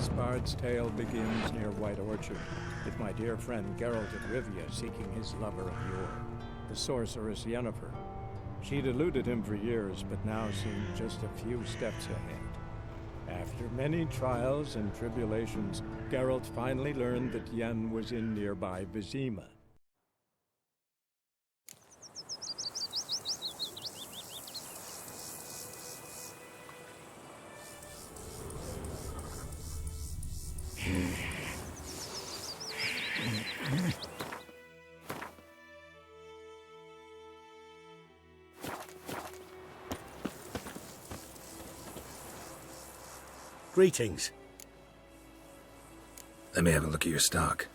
This bard's tale begins near White Orchard, with my dear friend Geralt of Rivia seeking his lover of yore, the sorceress Yennefer. She'd eluded him for years, but now seemed just a few steps ahead. After many trials and tribulations, Geralt finally learned that Yen was in nearby Vizima. Greetings. Let me have a look at your stock.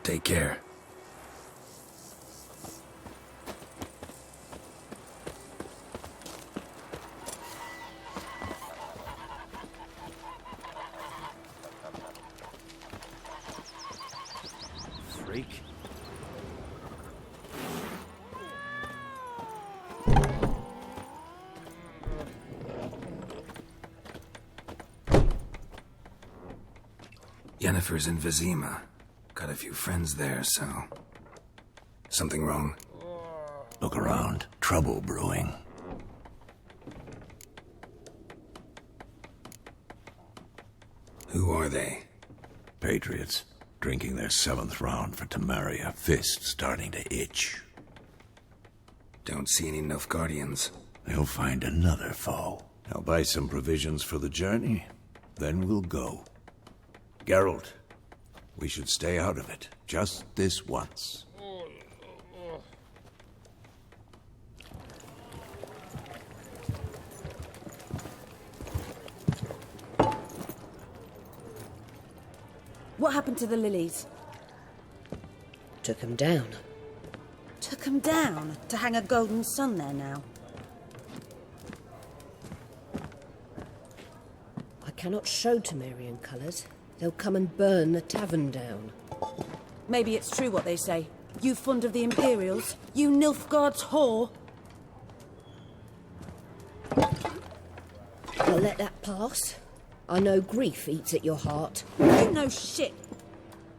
Take care. Freak. Yennefer's in Vizima. Got a few friends there, so... Something wrong? Look around. Trouble brewing. Who are they? Patriots. Drinking their 7th round for Temeria. Fist starting to itch. Don't see any nilfgaardians. They'll find another foe. I'll buy some provisions for the journey. Then we'll go. Geralt. We should stay out of it, just this once. What happened to the lilies? Took him down. Took them down? To hang a golden sun there now? I cannot show Temerian colours. They'll come and burn the tavern down. Maybe it's true what they say. You fond of the Imperials? You Nilfgaard's whore? I'll let that pass. I know grief eats at your heart. You know shit.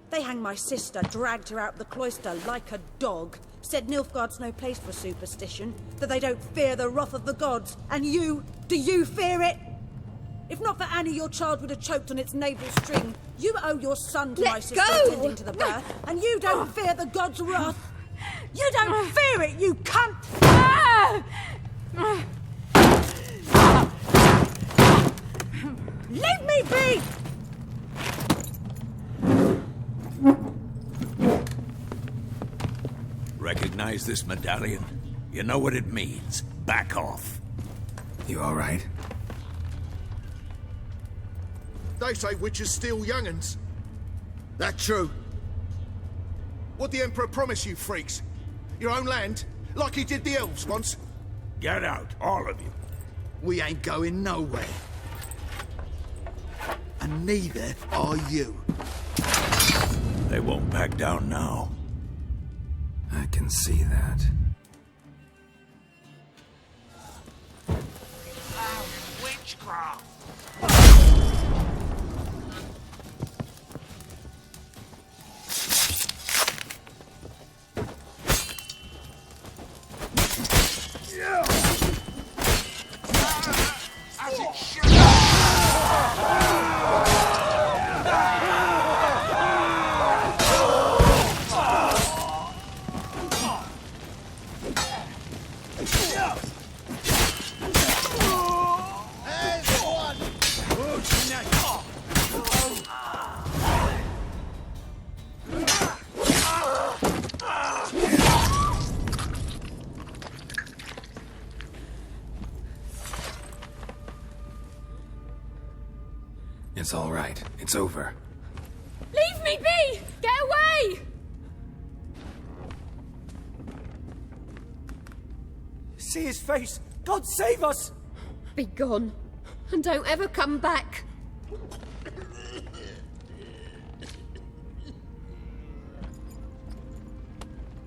They hanged my sister, dragged her out the cloister like a dog. Said Nilfgaard's no place for superstition, that they don't fear the wrath of the gods. And you, do you fear it? If not for Annie, your child would have choked on its navel string. You owe your son to my Let sister go! attending to the birth, and you don't fear the god's wrath. You don't fear it, you cunt! Leave me be! Recognize this medallion? You know what it means. Back off. You all right? They say witches steal young'uns. That true? What'd the Emperor promise you, freaks? Your own land? Like he did the elves once? Get out, all of you. We ain't going nowhere. And neither are you. They won't back down now. I can see that. Witchcraft! As it should. It's all right. It's over. Leave me be! Get away! See his face! God save us! Be gone. And don't ever come back.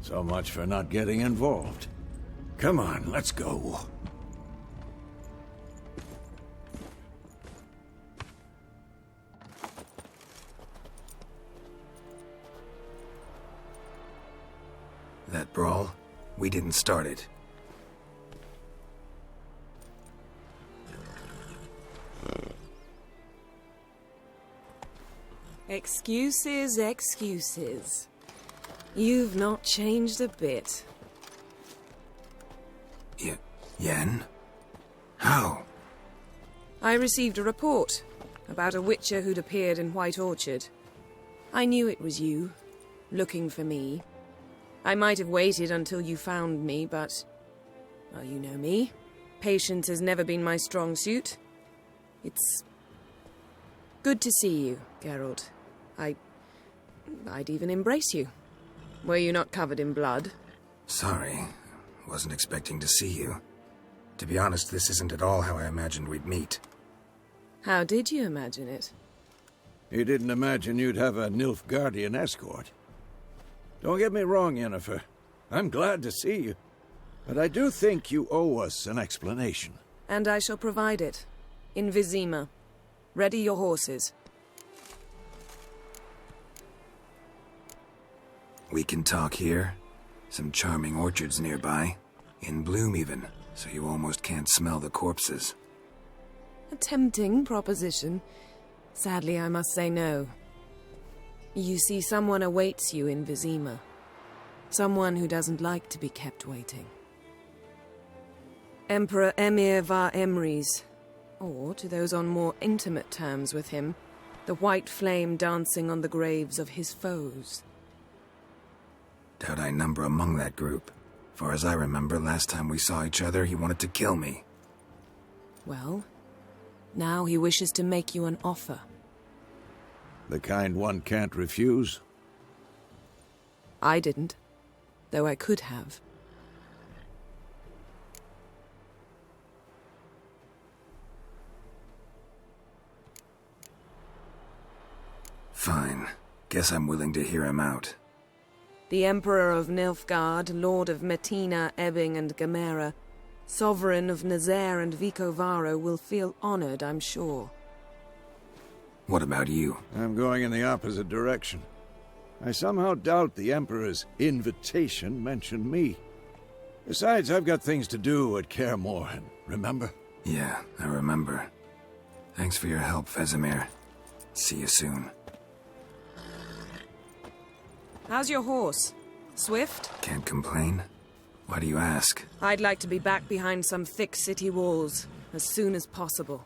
So much for not getting involved. Come on, let's go. That brawl, we didn't start it. Excuses, excuses. You've not changed a bit. Yen? How? I received a report about a witcher who'd appeared in White Orchard. I knew it was you, looking for me. I might have waited until you found me, but... well, you know me. Patience has never been my strong suit. It's... good to see you, Geralt. I'd even embrace you. Were you not covered in blood? Sorry. Wasn't expecting to see you. To be honest, this isn't at all how I imagined we'd meet. How did you imagine it? You didn't imagine you'd have a nilfgaardian escort. Don't get me wrong, Yennefer. I'm glad to see you. But I do think you owe us an explanation. And I shall provide it. In Vizima. Ready your horses. We can talk here. Some charming orchards nearby. In bloom even, so you almost can't smell the corpses. A tempting proposition. Sadly, I must say no. You see, someone awaits you in Vizima. Someone who doesn't like to be kept waiting. Emperor Emir var Emrys, or, to those on more intimate terms with him, the white flame dancing on the graves of his foes. Doubt I number among that group. Far as I remember, last time we saw each other, he wanted to kill me. Well, now he wishes to make you an offer. The kind one can't refuse? I didn't, though I could have. Fine. Guess I'm willing to hear him out. The Emperor of Nilfgaard, Lord of Metina, Ebbing and Gamera, Sovereign of Nazaire and Vicovaro will feel honored, I'm sure. What about you? I'm going in the opposite direction. I somehow doubt the Emperor's invitation mentioned me. Besides, I've got things to do at Kaer Morhen, remember? Yeah, I remember. Thanks for your help, Vesemir. See you soon. How's your horse? Swift? Can't complain. Why do you ask? I'd like to be back behind some thick city walls as soon as possible.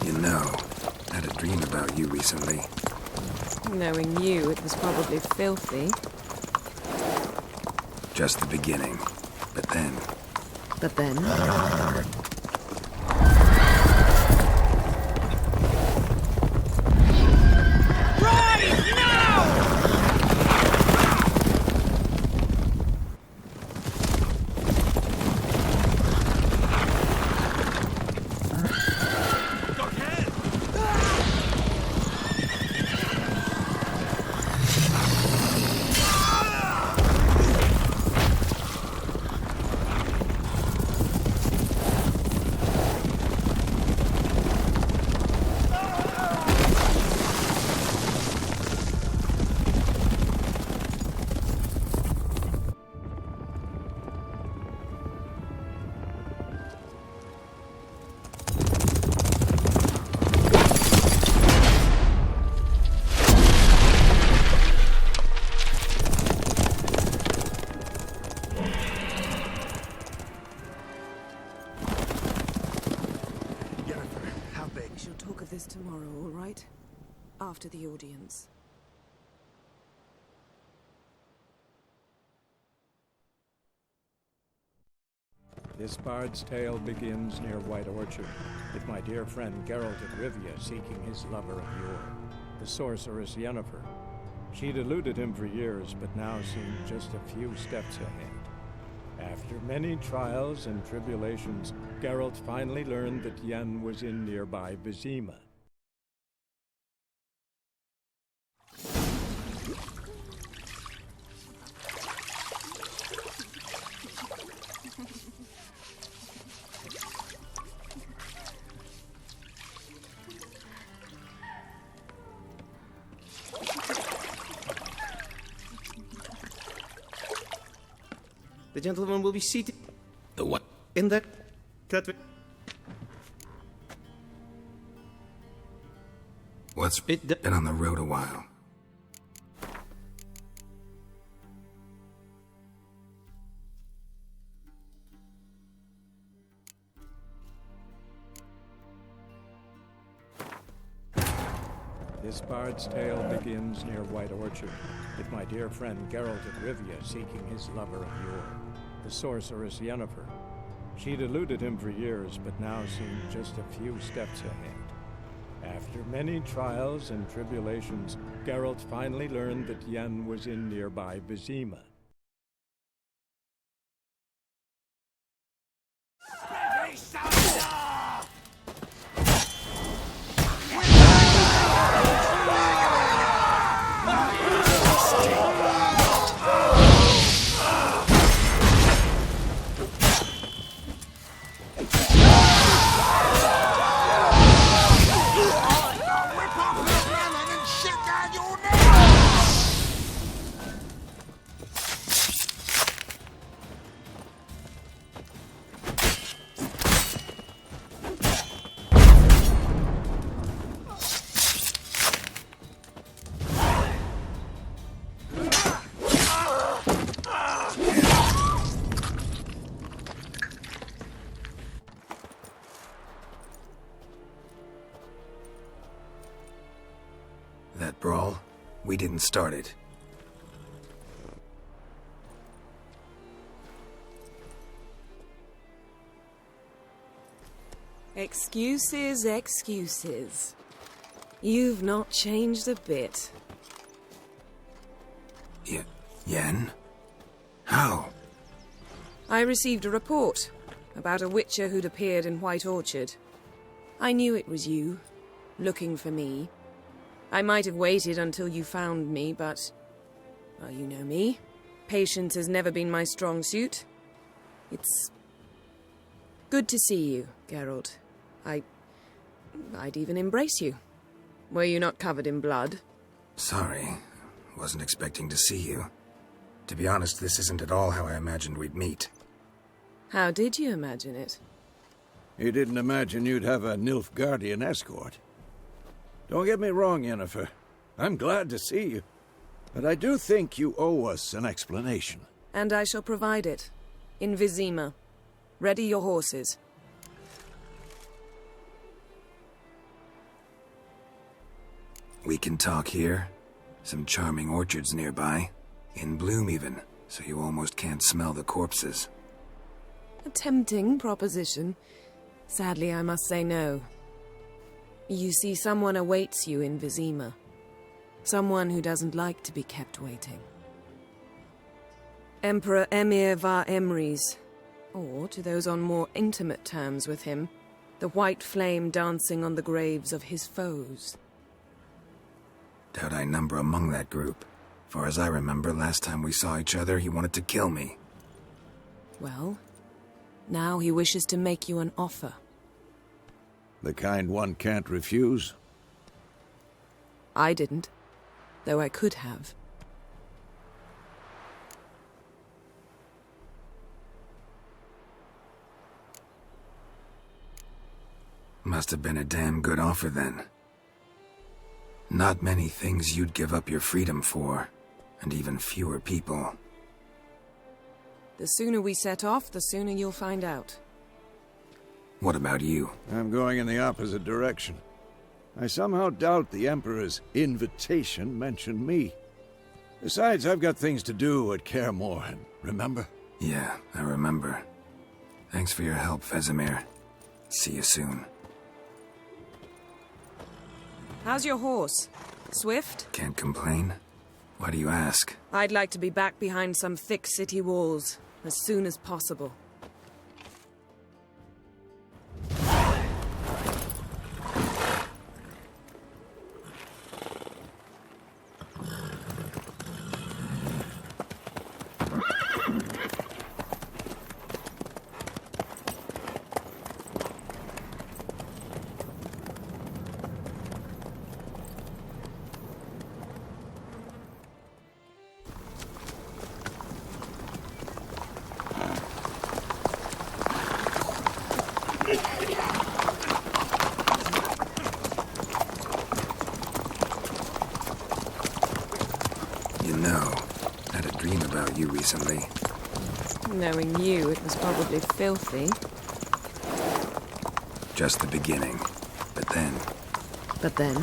You know, I had a dream about you recently. Knowing you, it was probably filthy. Just the beginning. But then... But then... tomorrow, all right? After the audience. This bard's tale begins near White Orchard, with my dear friend Geralt of Rivia seeking his lover of yore, the sorceress Yennefer. She'd eluded him for years, but now seemed just a few steps ahead. After many trials and tribulations, Geralt finally learned that Yen was in nearby Vizima. The gentleman will be seated. The what? In that. What's been on the road a while? This bard's tale begins near White Orchard, with my dear friend Geralt of Rivia seeking his lover of yore, the sorceress Yennefer. She'd eluded him for years, but now seemed just a few steps ahead. After many trials and tribulations, Geralt finally learned that Yen was in nearby Vizima. That brawl? We didn't start it. Excuses, excuses. You've not changed a bit. Yeah, Yen? How? I received a report about a witcher who'd appeared in White Orchard. I knew it was you, looking for me. I might have waited until you found me, but... well, you know me. Patience has never been my strong suit. It's... good to see you, Geralt. I'd even embrace you. Were you not covered in blood? Sorry. Wasn't expecting to see you. To be honest, this isn't at all how I imagined we'd meet. How did you imagine it? You didn't imagine you'd have a nilfgaardian escort. Don't get me wrong, Yennefer. I'm glad to see you. But I do think you owe us an explanation. And I shall provide it. In Vizima. Ready your horses. We can talk here. Some charming orchards nearby. In bloom even, so you almost can't smell the corpses. A tempting proposition. Sadly, I must say no. You see, someone awaits you in Vizima. Someone who doesn't like to be kept waiting. Emperor Emir var Emrys, or, to those on more intimate terms with him, the white flame dancing on the graves of his foes. Doubt I number among that group. Far as I remember, last time we saw each other, he wanted to kill me. Well, now he wishes to make you an offer. The kind one can't refuse? I didn't, though I could have. Must have been a damn good offer then. Not many things you'd give up your freedom for, and even fewer people. The sooner we set off, the sooner you'll find out. What about you? I'm going in the opposite direction. I somehow doubt the Emperor's invitation mentioned me. Besides, I've got things to do at Kaer Morhen, remember? Yeah, I remember. Thanks for your help, Vesemir. See you soon. How's your horse? Swift? Can't complain. Why do you ask? I'd like to be back behind some thick city walls, as soon as possible. You know, I had a dream about you recently. Knowing you, it was probably filthy. Just the beginning. But then... But then...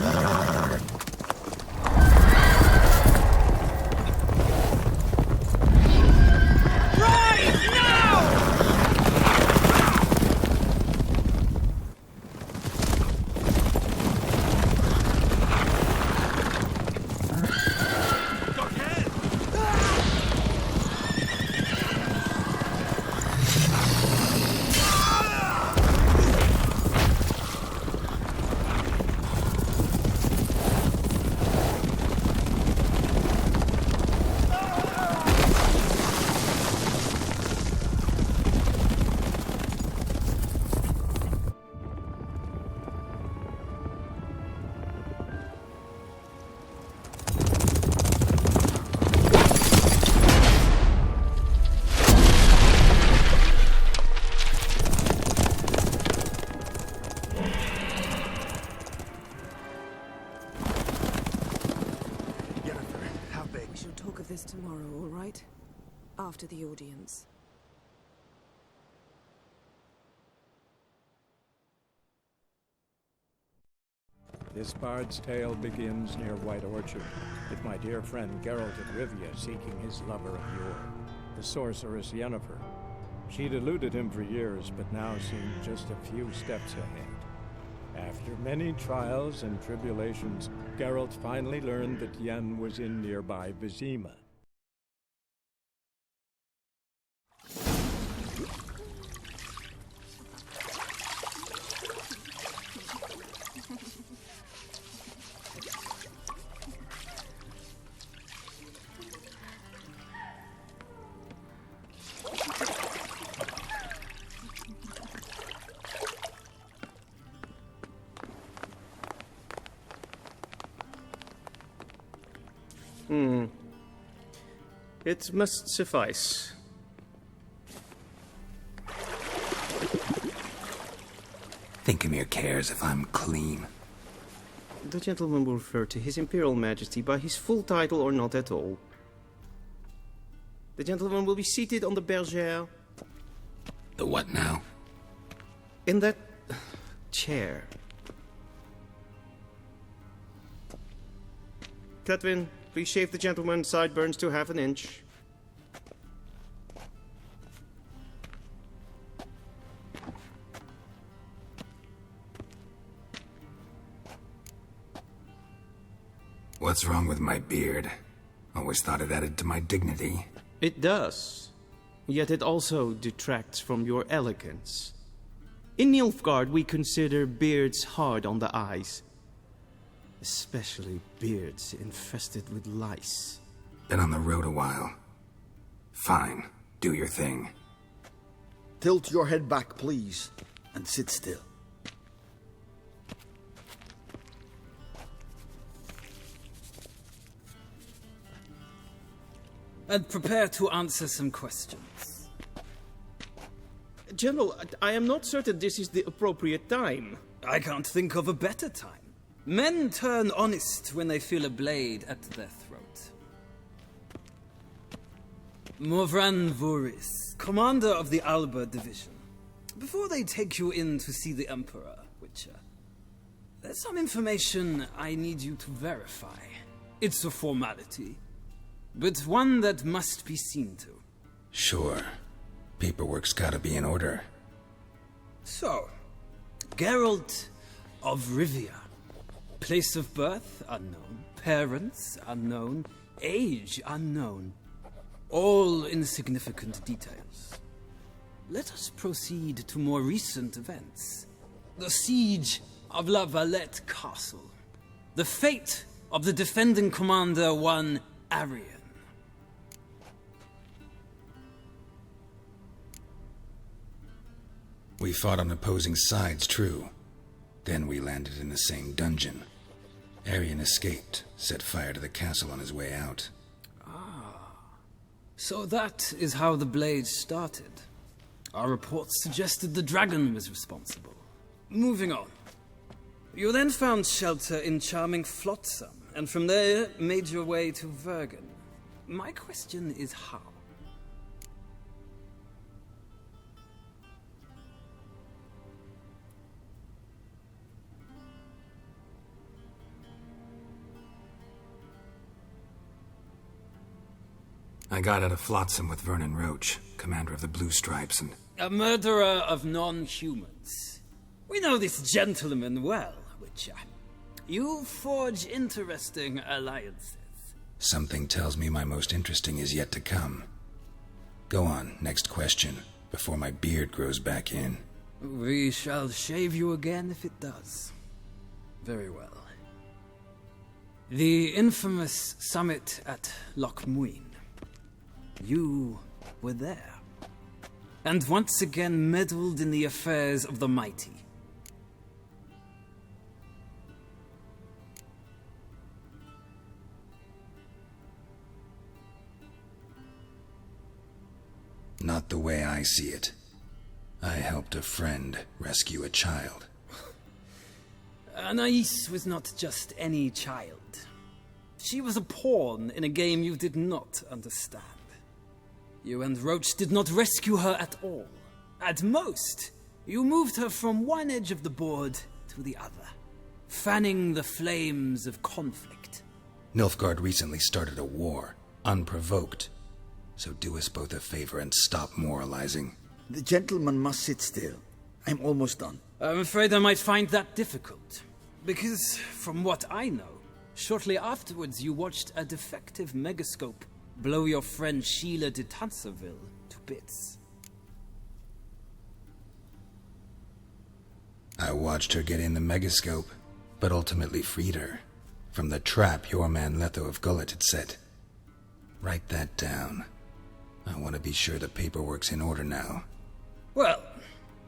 tomorrow, all right? After the audience. This bard's tale begins near White Orchard, with my dear friend Geralt of Rivia seeking his lover of yore, the sorceress Yennefer. She'd eluded him for years, but now seemed just a few steps ahead. After many trials and tribulations, Geralt finally learned that Yen was in nearby Vizima. It must suffice. Thinkemere cares if I'm clean. The gentleman will refer to His Imperial Majesty by his full title or not at all. The gentleman will be seated on the bergère. The what now? In that chair. Catwin, please shave the gentleman's sideburns to half an inch. What's wrong with my beard? Always thought it added to my dignity. It does. Yet it also detracts from your elegance. In Nilfgaard, we consider beards hard on the eyes. Especially beards infested with lice. Been on the road a while. Fine, do your thing. Tilt your head back, please, and sit still. And prepare to answer some questions. General, I am not certain this is the appropriate time. I can't think of a better time. Men turn honest when they feel a blade at their throat. Morvran Vuris, commander of the Alba Division. Before they take you in to see the Emperor, Witcher, there's some information I need you to verify. It's a formality, but one that must be seen to. Sure. Paperwork's gotta be in order. So, Geralt of Rivia. Place of birth, unknown. Parents, unknown. Age, unknown. All insignificant details. Let us proceed to more recent events. The siege of La Valette Castle. The fate of the defending commander, one Arian. We fought on opposing sides, true. Then we landed in the same dungeon. Arian escaped, set fire to the castle on his way out. So that is how the blade started. Our reports suggested the dragon was responsible. Moving on. You then found shelter in charming Flotsam, and from there made your way to Vergen. My question is how? I got out of Flotsam with Vernon Roach, commander of the Blue Stripes, and... A murderer of non-humans. We know this gentleman well, Witcher. You forge interesting alliances. Something tells me my most interesting is yet to come. Go on, next question, before my beard grows back in. We shall shave you again if it does. Very well. The infamous summit at Loch Muin. You were there, and once again meddled in the affairs of the mighty. Not the way I see it. I helped a friend rescue a child. Anais was not just any child. She was a pawn in a game you did not understand. You and Roach did not rescue her at all. At most, you moved her from one edge of the board to the other, fanning the flames of conflict. Nilfgaard recently started a war, unprovoked. So do us both a favor and stop moralizing. The gentleman must sit still. I'm almost done. I'm afraid I might find that difficult. Because, from what I know, shortly afterwards you watched a defective megascope blow your friend Sheila de Tanserville to bits. I watched her get in the megascope, but ultimately freed her from the trap your man Letho of Gullet had set. Write that down. I want to be sure the paperwork's in order now. Well,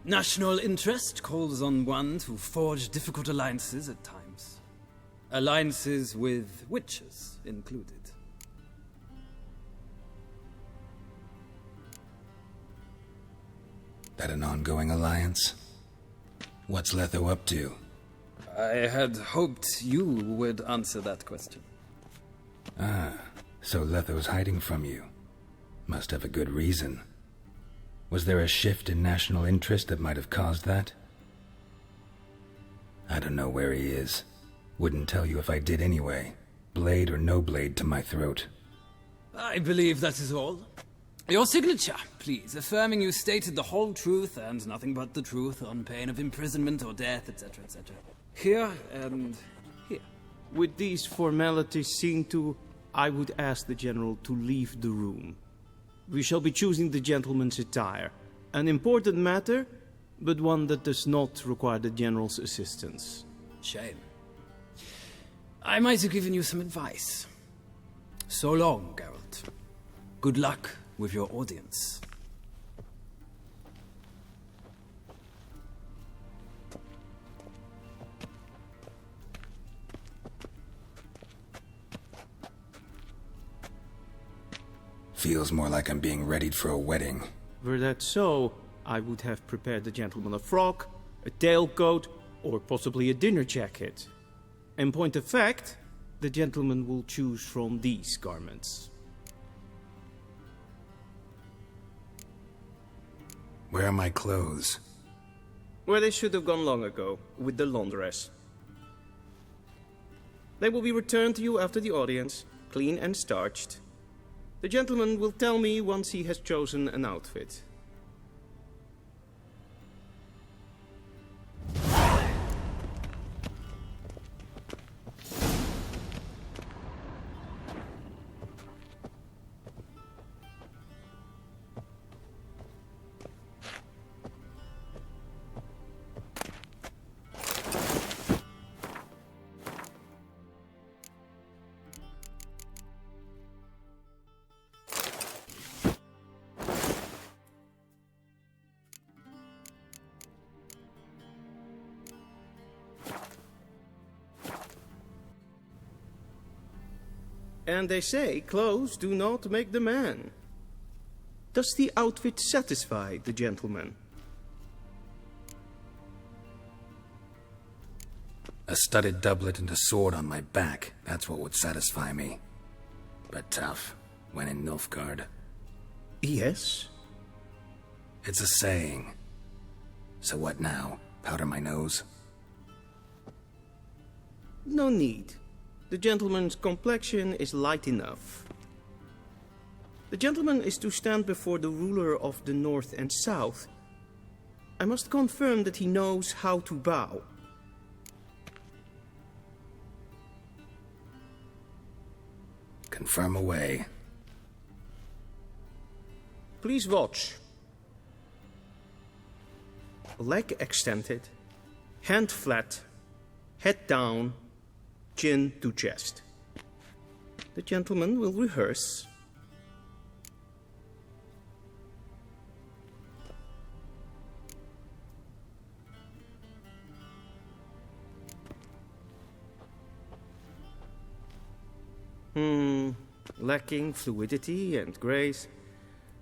national interest calls on one to forge difficult alliances at times. Alliances with witches included. That an ongoing alliance? What's Letho up to? I had hoped you would answer that question. Ah, so Letho's hiding from you. Must have a good reason. Was there a shift in national interest that might have caused that? I don't know where he is. Wouldn't tell you if I did anyway. Blade or no blade to my throat. I believe that is all. Your signature, please, affirming you stated the whole truth and nothing but the truth on pain of imprisonment or death, etc., etc. Here and here. With these formalities seen to, I would ask the General to leave the room. We shall be choosing the gentleman's attire. An important matter, but one that does not require the General's assistance. Shame. I might have given you some advice. So long, Geralt. Good luck with your audience. Feels more like I'm being readied for a wedding. Were that so, I would have prepared the gentleman a frock, a tailcoat, or possibly a dinner jacket. In point of fact, the gentleman will choose from these garments. Where are my clothes? Where they should have gone long ago, with the laundress. They will be returned to you after the audience, clean and starched. The gentleman will tell me once he has chosen an outfit. And they say clothes do not make the man. Does the outfit satisfy the gentleman? A studded doublet and a sword on my back, that's what would satisfy me. But tough, when in Nilfgaard. Yes. It's a saying. So what now? Powder my nose? No need. The gentleman's complexion is light enough. The gentleman is to stand before the ruler of the North and South. I must confirm that he knows how to bow. Confirm away. Please watch. Leg extended, hand flat, head down, chin to chest. The gentleman will rehearse. Lacking fluidity and grace.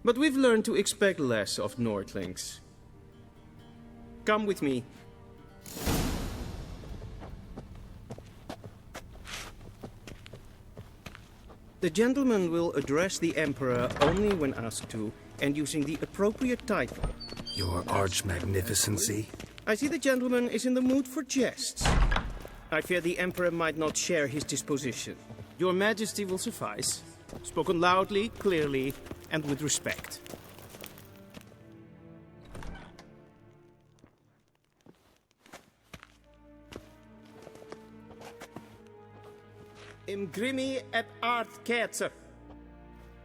But we've learned to expect less of Nordlings. Come with me. The gentleman will address the Emperor only when asked to, and using the appropriate title. Your Arch-Magnificency? I see the gentleman is in the mood for jests. I fear the Emperor might not share his disposition. Your Majesty will suffice. Spoken loudly, clearly, and with respect. Im grimi eb art ketzer.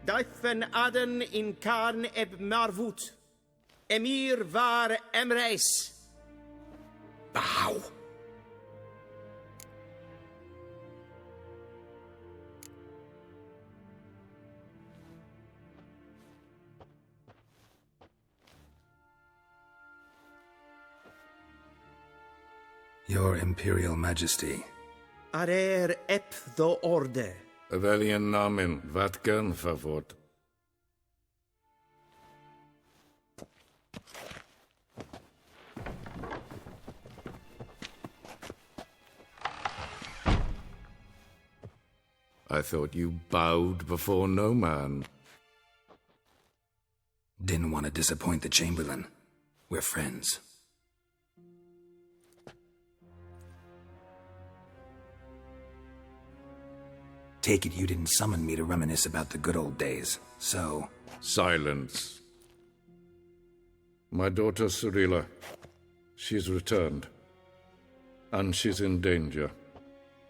Daifen aden in karn eb marvut. Emir var emreis. Bow! Your Imperial Majesty. Arer ep the orde. Welchen Namen? Wat kan favort? I thought you bowed before no man. Didn't want to disappoint the Chamberlain. We're friends. Take it you didn't summon me to reminisce about the good old days, so... Silence. My daughter Cirilla, she's returned. And she's in danger.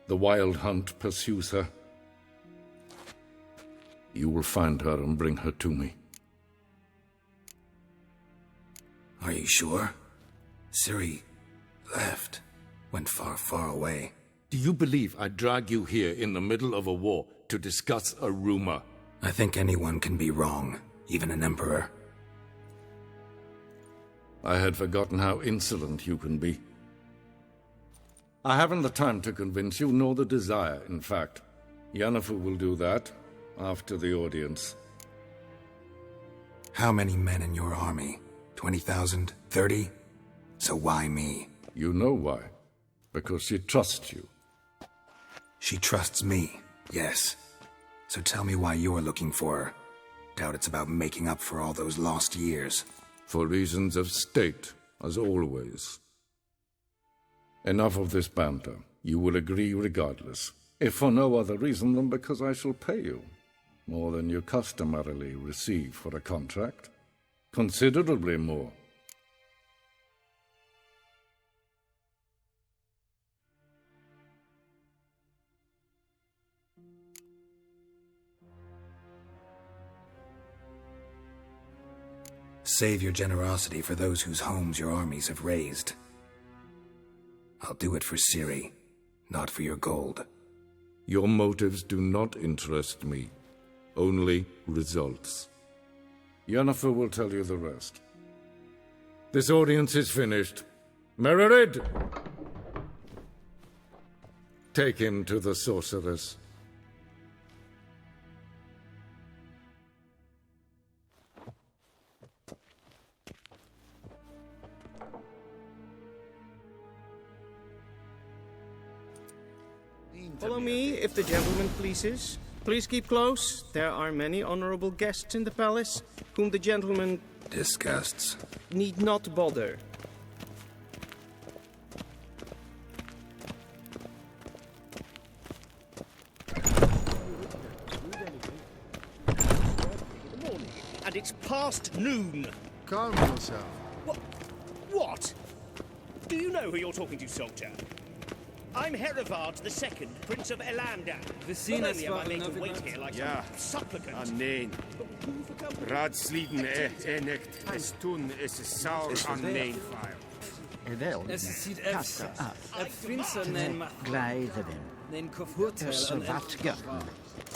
The Wild Hunt pursues her. You will find her and bring her to me. Are you sure? Ciri left. Went far, far away. Do you believe I'd drag you here in the middle of a war to discuss a rumor? I think anyone can be wrong, even an emperor. I had forgotten how insolent you can be. I haven't the time to convince you, nor the desire, in fact. Yennefer will do that after the audience. How many men in your army? 20,000? 30? So why me? You know why. Because she trusts you. She trusts me, yes. So tell me why you're looking for her. Doubt it's about making up for all those lost years. For reasons of state, as always. Enough of this banter. You will agree regardless. If for no other reason than because I shall pay you. More than you customarily receive for a contract. Considerably more. Save your generosity for those whose homes your armies have razed. I'll do it for Ciri, not for your gold. Your motives do not interest me. Only results. Yennefer will tell you the rest. This audience is finished. Mererid! Take him to the sorceress. Follow me, if the gentleman pleases. Please keep close. There are many honorable guests in the palace, whom the gentleman... disgusts. ...need not bother. And it's past noon. Calm yourself. What? Do you know who you're talking to, soldier? I'm Herivard II, Prince of Elamdan. Not only am I made to wait here like some supplicant. Nee. Raadsleden echt is toen is saur aan mijn file. Wel, kassa prinsen glijden. Neem kofurtel så vart gärna.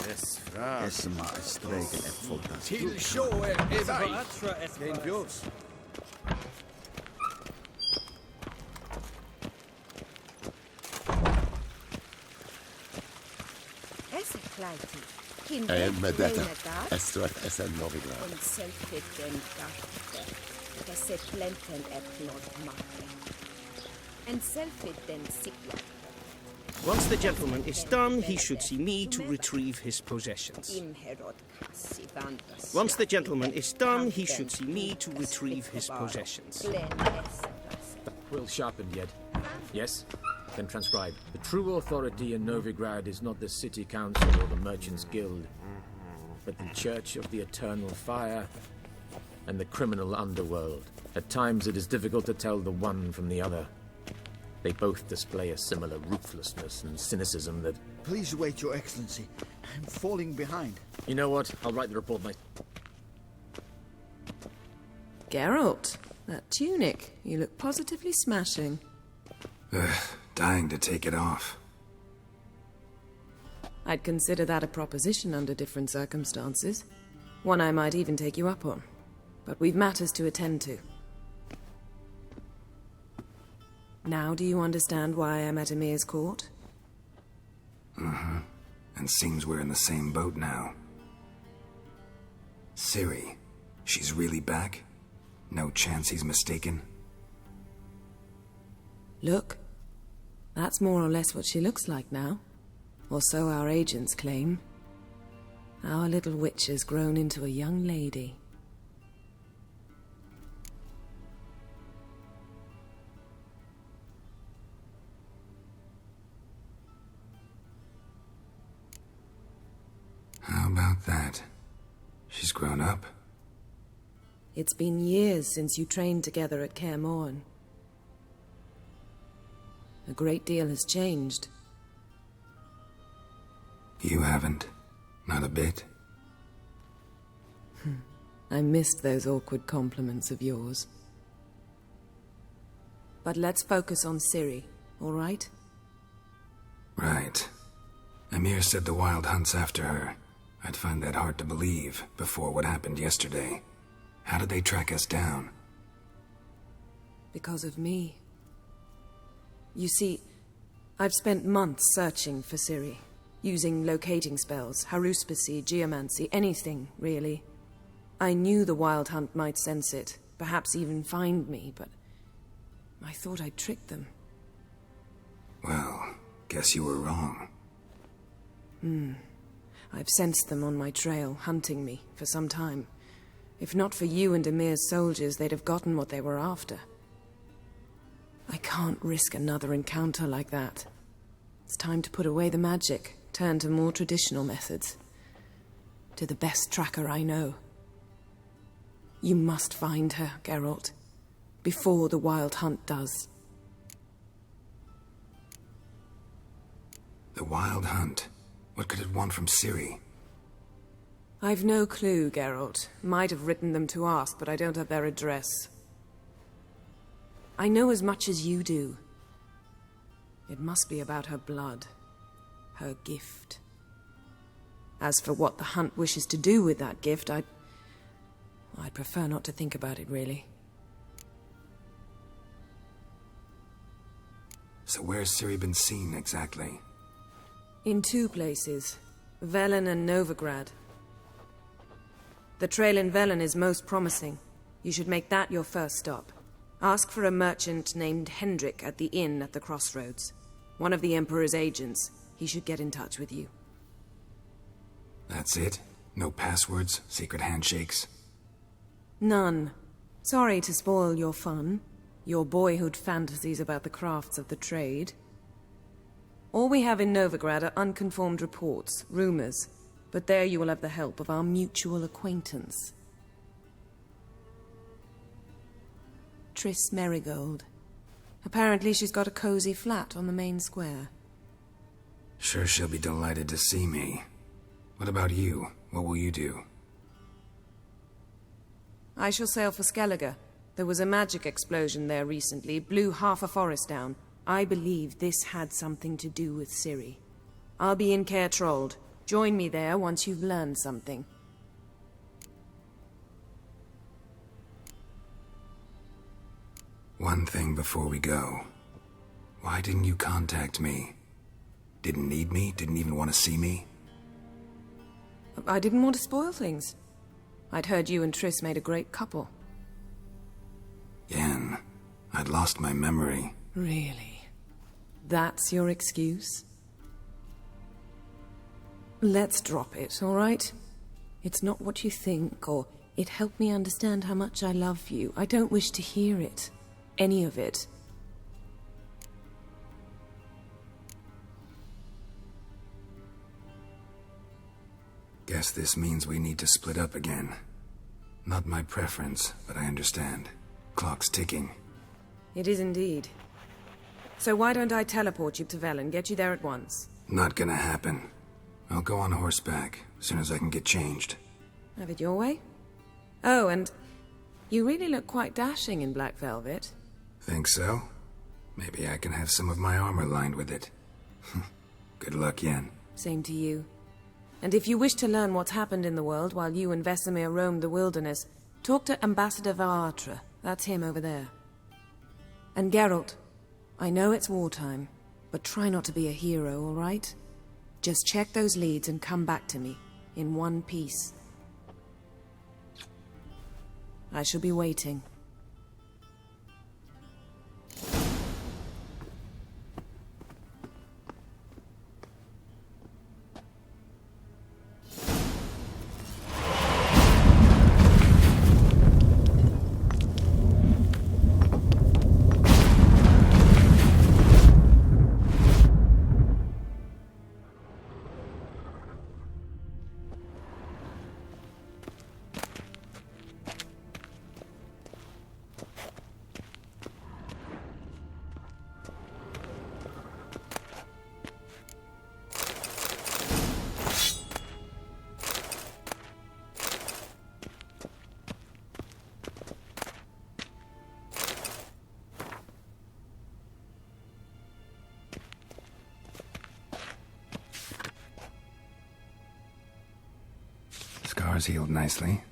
Es maar streken et foltas. Till show Geen vioos. Med detta, Estrat esen Novigrad. Once the gentleman is done, he should see me to retrieve his possessions. Once the gentleman is done, he should see me to retrieve his possessions. Well sharpened yet. Yes? Then transcribe. The true authority in Novigrad is not the city council or the merchants' guild, but the Church of the Eternal Fire and the criminal underworld. At times it is difficult to tell the one from the other. They both display a similar ruthlessness and cynicism that... Please wait, Your Excellency. I'm falling behind. You know what? I'll write the report myself. Geralt, that tunic. You look positively smashing. Dying to take it off. I'd consider that a proposition under different circumstances. One I might even take you up on. But we've matters to attend to. Now do you understand why I'm at Emir's court? Mm-hmm. And seems we're in the same boat now. Ciri, she's really back? No chance he's mistaken? Look. That's more or less what she looks like now. Or so our agents claim. Our little witch has grown into a young lady. How about that? She's grown up? It's been years since you trained together at Kaer Morhen. A great deal has changed. You haven't. Not a bit. I missed those awkward compliments of yours. But let's focus on Ciri, all right? Right. Emir said the Wild Hunt's after her. I'd find that hard to believe before what happened yesterday. How did they track us down? Because of me. You see, I've spent months searching for Ciri, using locating spells, haruspicy, geomancy, anything, really. I knew the Wild Hunt might sense it, perhaps even find me, but I thought I'd tricked them. Well, guess you were wrong. I've sensed them on my trail, hunting me, for some time. If not for you and Emir's soldiers, they'd have gotten what they were after. I can't risk another encounter like that. It's time to put away the magic, turn to more traditional methods. To the best tracker I know. You must find her, Geralt, before the Wild Hunt does. The Wild Hunt? What could it want from Ciri? I've no clue, Geralt. Might have written them to ask, but I don't have their address. I know as much as you do. It must be about her blood. Her gift. As for what the Hunt wishes to do with that gift, I'd prefer not to think about it, really. So where's Ciri been seen, exactly? In 2 places. Velen and Novigrad. The trail in Velen is most promising. You should make that your first stop. Ask for a merchant named Hendrik at the inn at the crossroads. One of the Emperor's agents. He should get in touch with you. That's it? No passwords? Secret handshakes? None. Sorry to spoil your fun. Your boyhood fantasies about the crafts of the trade. All we have in Novigrad are unconfirmed reports, rumors. But there you will have the help of our mutual acquaintance. Triss Merigold. Apparently she's got a cozy flat on the main square. Sure she'll be delighted to see me. What about you? What will you do? I shall sail for Skellige. There was a magic explosion there recently, blew half a forest down. I believe this had something to do with Ciri. I'll be in Caer Trold. Join me there once you've learned something. One thing before we go. Why didn't you contact me? Didn't need me? Didn't even want to see me? I didn't want to spoil things. I'd heard you and Triss made a great couple. Yen, I'd lost my memory. Really? That's your excuse? Let's drop it, all right? It's not what you think, or it helped me understand how much I love you. I don't wish to hear it. Any of it. Guess this means we need to split up again. Not my preference, but I understand. Clock's ticking. It is indeed. So why don't I teleport you to Velen, get you there at once? Not gonna happen. I'll go on horseback, as soon as I can get changed. Have it your way? Oh, and you really look quite dashing in black velvet. Think so? Maybe I can have some of my armor lined with it. Good luck, Yen. Same to you. And if you wish to learn what's happened in the world while you and Vesemir roamed the wilderness, talk to Ambassador Vaatra. That's him over there. And Geralt, I know it's wartime, but try not to be a hero, all right? Just check those leads and come back to me, in one piece. I shall be waiting. Scar's healed nicely.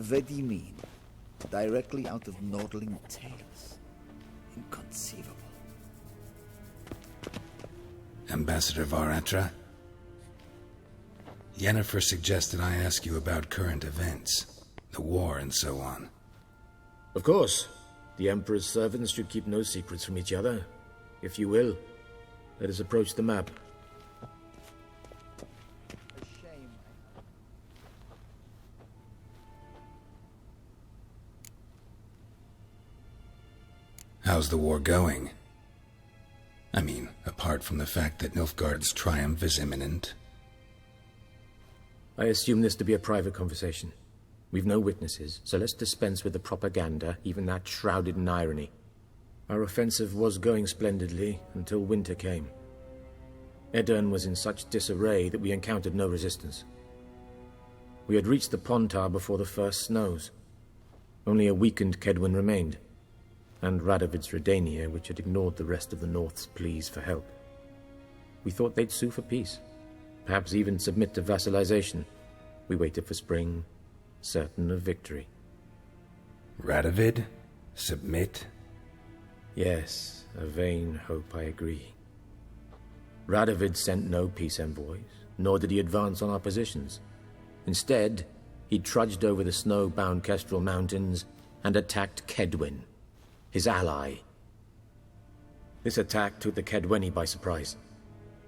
What do you mean? Directly out of Nordling tales? Inconceivable. Ambassador Varatra? Yennefer suggested I ask you about current events, the war and so on. Of course. The Emperor's servants should keep no secrets from each other. If you will, let us approach the map. How's the war going? I mean, apart from the fact that Nilfgaard's triumph is imminent. I assume this to be a private conversation. We've no witnesses, so let's dispense with the propaganda, even that shrouded in irony. Our offensive was going splendidly until winter came. Edirn was in such disarray that we encountered no resistance. We had reached the Pontar before the first snows. Only a weakened Kedwin remained, and Radovid's Redania, which had ignored the rest of the North's pleas for help. We thought they'd sue for peace, perhaps even submit to vassalization. We waited for spring, certain of victory. Radovid? Submit? Yes, a vain hope, I agree. Radovid sent no peace envoys, nor did he advance on our positions. Instead, he trudged over the snow-bound Kestrel Mountains and attacked Kedwin, his ally. This attack took the Kedweni by surprise.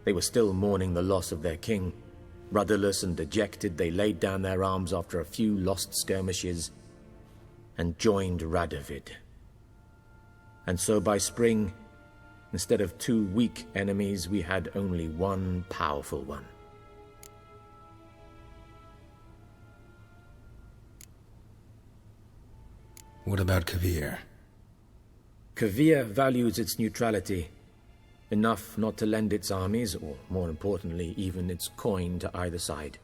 They were still mourning the loss of their king. Rudderless and dejected, they laid down their arms after a few lost skirmishes and joined Radovid. And so by spring, instead of 2 weak enemies, we had only one powerful one. What about Kavir? Kavir values its neutrality, enough not to lend its armies, or more importantly, even its coin to either side.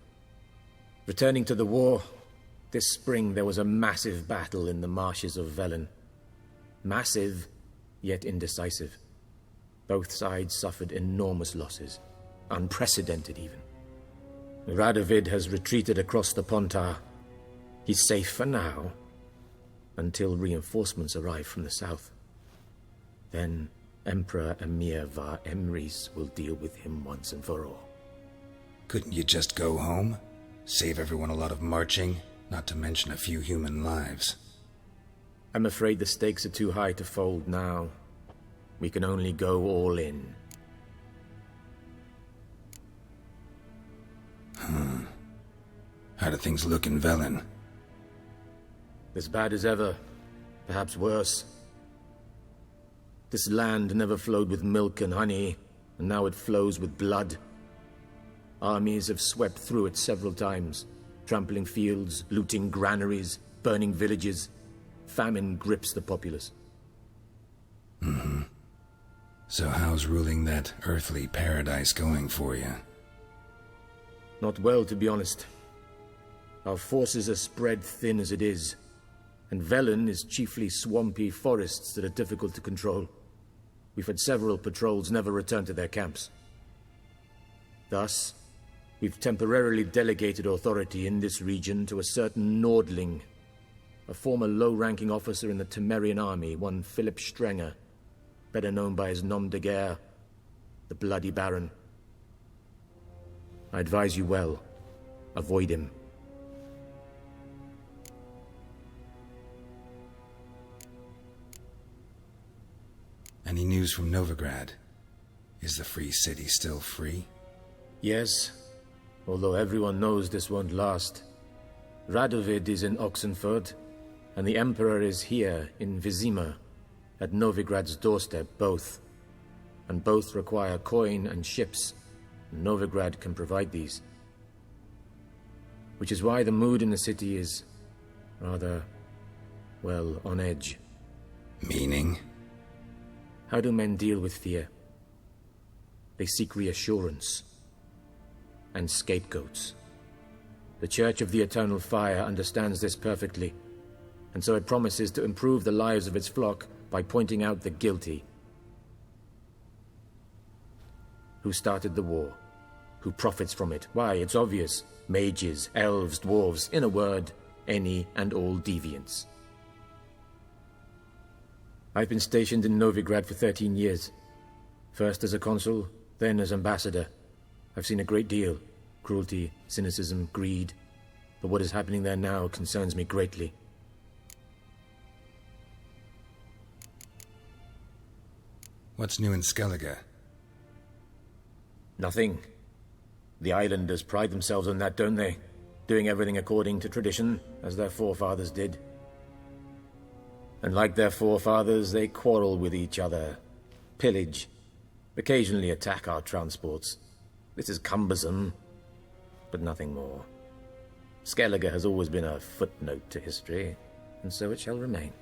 Returning to the war, this spring there was a massive battle in the marshes of Velen. Massive, yet indecisive. Both sides suffered enormous losses, unprecedented even. Radovid has retreated across the Pontar. He's safe for now, until reinforcements arrive from the south. Then Emperor Emir var Emrys will deal with him once and for all. Couldn't you just go home? Save everyone a lot of marching, not to mention a few human lives. I'm afraid the stakes are too high to fold now. We can only go all in. How do things look in Velen? As bad as ever, perhaps worse. This land never flowed with milk and honey, and now it flows with blood. Armies have swept through it several times, trampling fields, looting granaries, burning villages. Famine grips the populace. So how's ruling that earthly paradise going for you? Not well, to be honest. Our forces are spread thin as it is, and Velen is chiefly swampy forests that are difficult to control. We've had several patrols never return to their camps. Thus, we've temporarily delegated authority in this region to a certain Nordling, a former low-ranking officer in the Temerian army, one Philip Strenger, better known by his nom de guerre, the Bloody Baron. I advise you well. Avoid him. Any news from Novigrad? Is the free city still free? Yes, although everyone knows this won't last. Radovid is in Oxenford, and the Emperor is here in Vizima, at Novigrad's doorstep, both. And both require coin and ships. Novigrad can provide these. Which is why the mood in the city is rather, well, on edge. Meaning? How do men deal with fear? They seek reassurance and scapegoats. The Church of the Eternal Fire understands this perfectly, and so it promises to improve the lives of its flock by pointing out the guilty. Who started the war? Who profits from it? Why, it's obvious. Mages, elves, dwarves, in a word, any and all deviants. I've been stationed in Novigrad for 13 years. First as a consul, then as ambassador. I've seen a great deal. Cruelty, cynicism, greed. But what is happening there now concerns me greatly. What's new in Skellige? Nothing. The islanders pride themselves on that, don't they? Doing everything according to tradition, as their forefathers did. And like their forefathers, they quarrel with each other, pillage, occasionally attack our transports. This is cumbersome, but nothing more. Skellige has always been a footnote to history, and so it shall remain.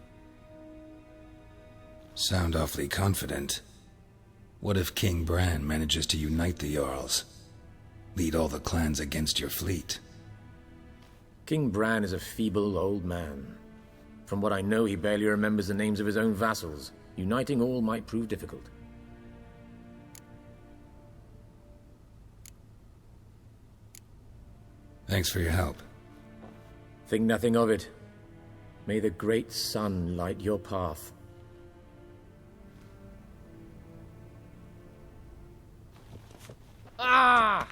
Sound awfully confident. What if King Bran manages to unite the Jarls? Lead all the clans against your fleet? King Bran is a feeble old man. From what I know, he barely remembers the names of his own vassals. Uniting all might prove difficult. Thanks for your help. Think nothing of it. May the great sun light your path. Ah!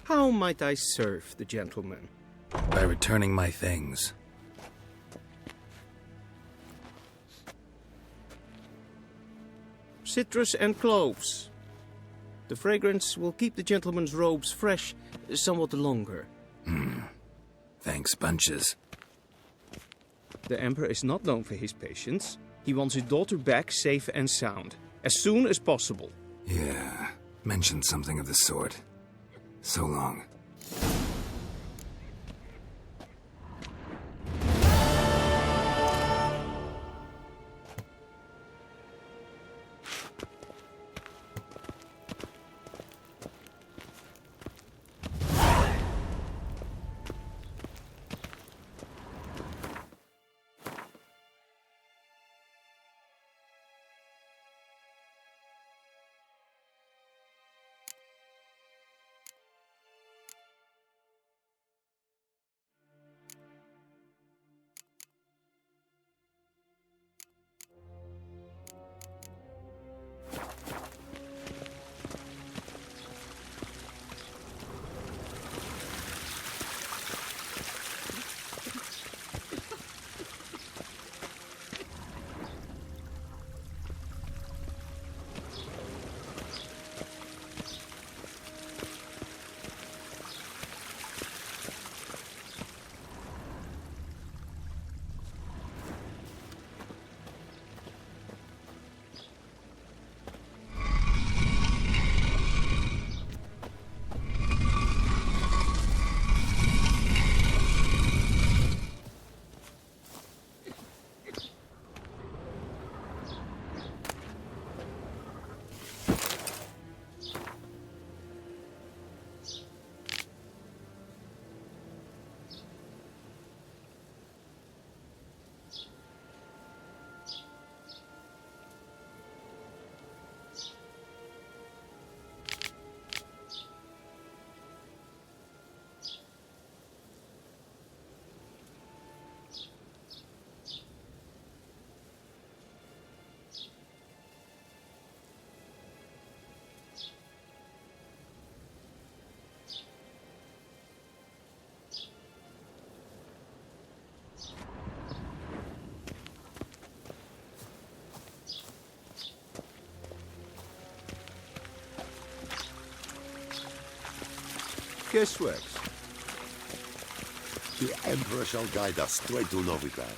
How might I serve the gentleman? By returning my things. Citrus and cloves. The fragrance will keep the gentleman's robes fresh somewhat longer. Thanks, bunches. The Emperor is not known for his patience. He wants his daughter back safe and sound, as soon as possible. Yeah, mentioned something of the sort. So long. Guessworks. The Emperor shall guide us straight to Novigrad.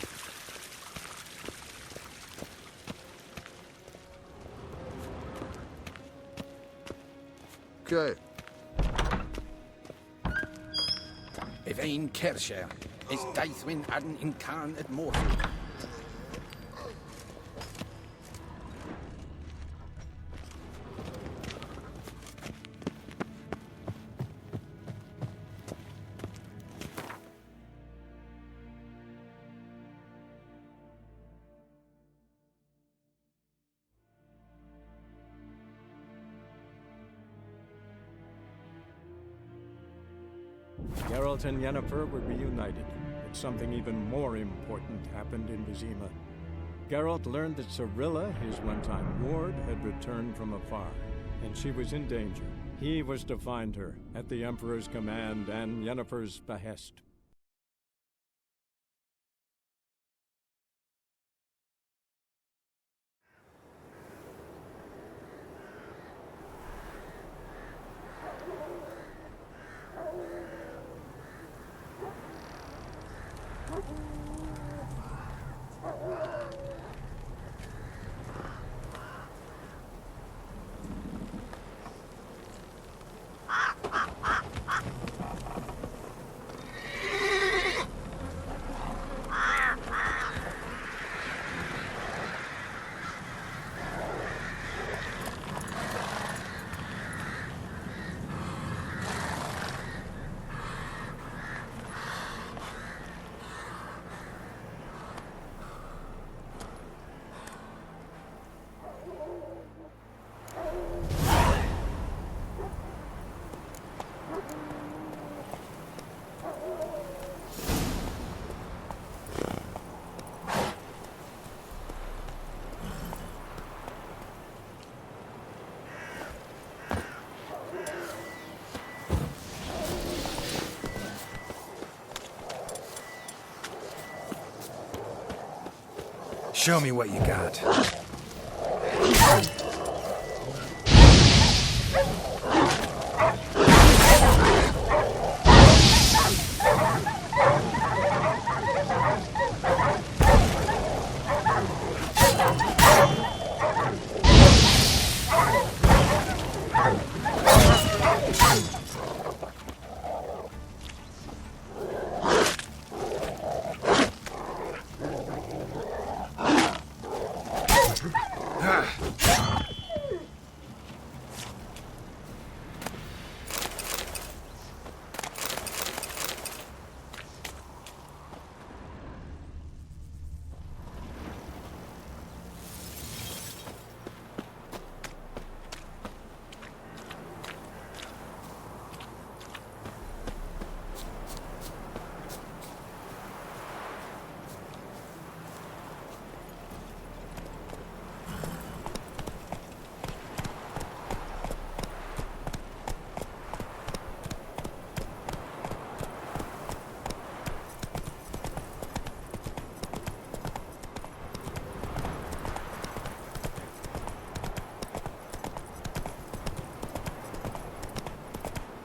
Okay. Evain Kersher is Daithwin Adden Incarn at Morfield. Geralt and Yennefer were reunited, but something even more important happened in Vizima. Geralt learned that Cirilla, his one-time ward, had returned from afar, and she was in danger. He was to find her, at the Emperor's command and Yennefer's behest. Show me what you got.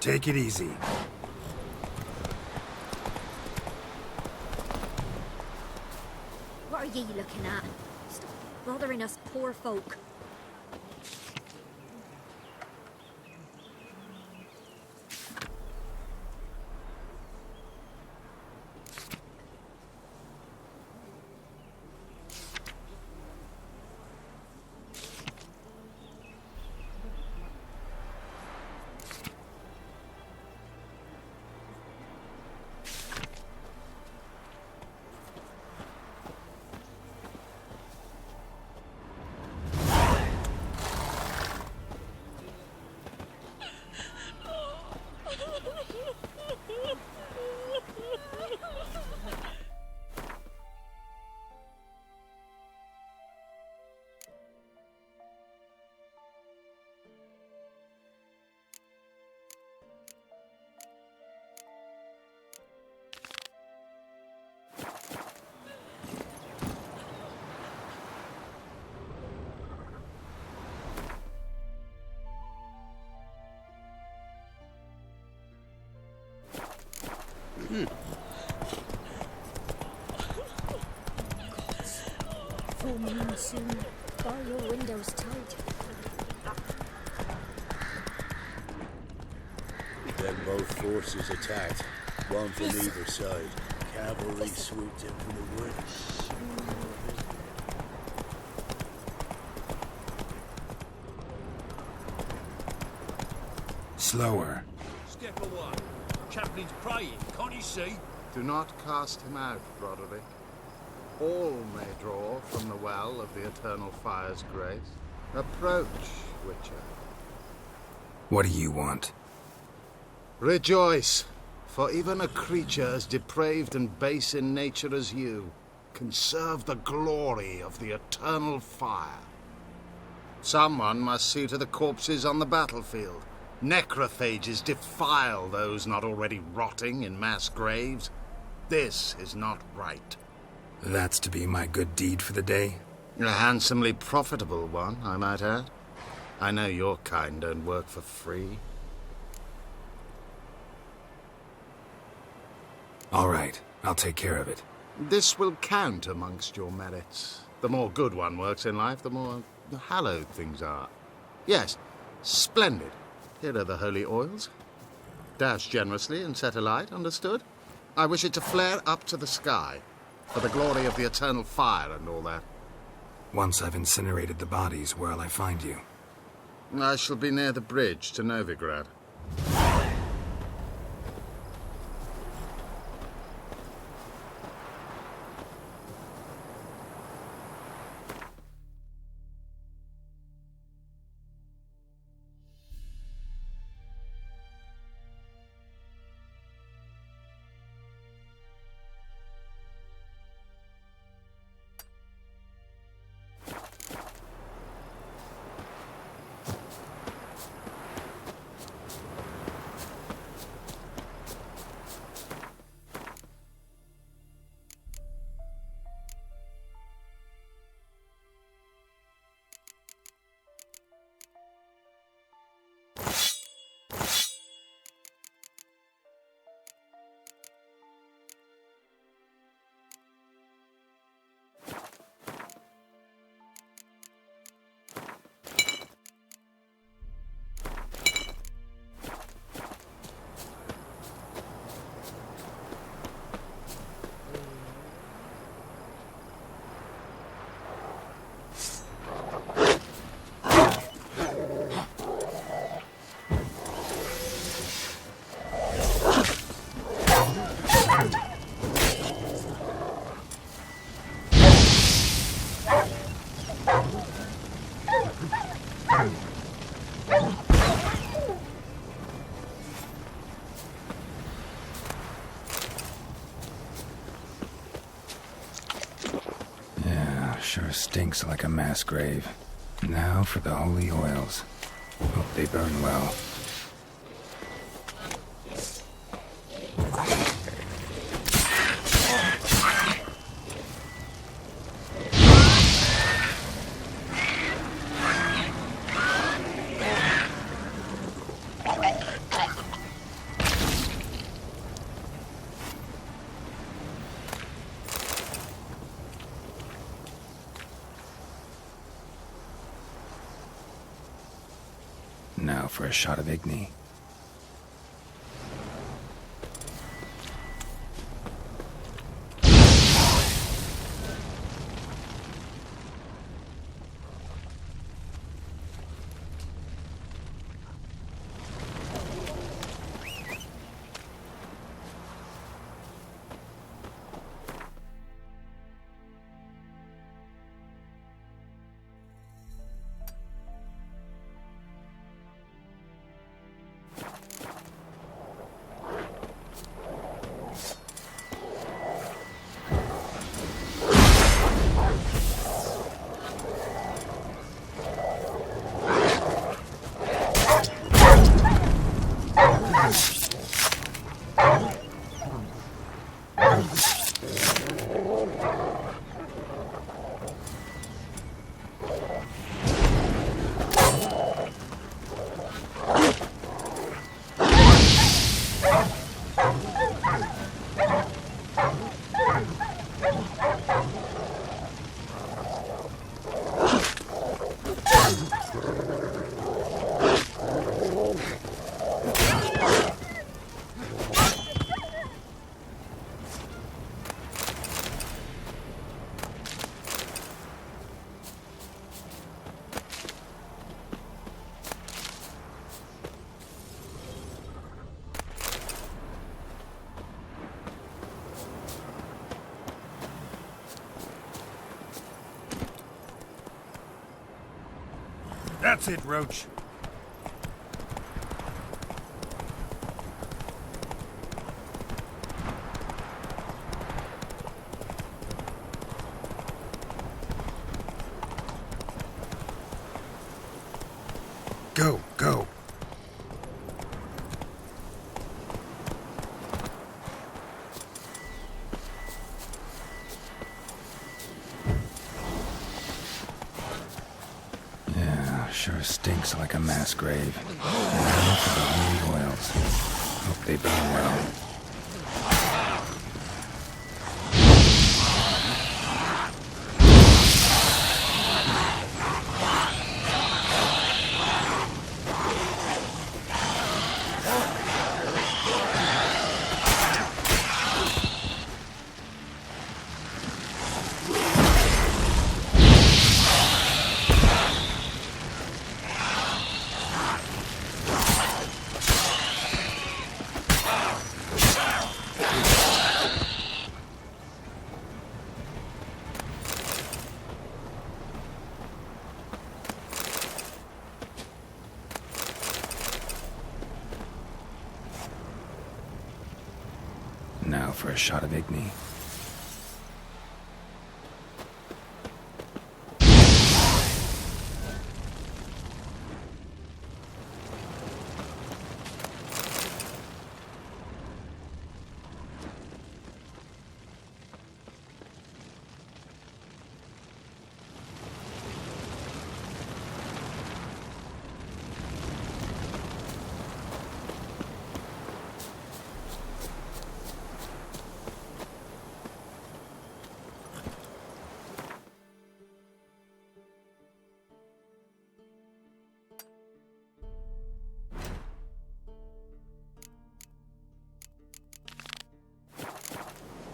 Take it easy. What are ye looking at? Stop bothering us poor folk. Full moon soon. Bar your windows tight. Then both forces attacked, one from either side. Cavalry swooped in from the woods. Slower. Step away. Chaplain's praying, can't you see? Do not cast him out, Broderick. All may draw from the well of the Eternal Fire's grace. Approach, Witcher. What do you want? Rejoice, for even a creature as depraved and base in nature as you can serve the glory of the Eternal Fire. Someone must see to the corpses on the battlefield. Necrophages defile those not already rotting in mass graves. This is not right. That's to be my good deed for the day? A handsomely profitable one, I might add. I know your kind don't work for free. All right, I'll take care of it. This will count amongst your merits. The more good one works in life, the more hallowed things are. Yes, splendid. Here are the holy oils. Dash generously and set alight, understood? I wish it to flare up to the sky, for the glory of the Eternal Fire and all that. Once I've incinerated the bodies, where'll I find you? I shall be near the bridge to Novigrad. Sure stinks like a mass grave. Now for the holy oils. Hope they burn well. for a shot of Igni. That's it, Roach. Go, go. Sure stinks like a mass grave. Now for the holy oils. Hope they burn well. Now for a shot of Igni.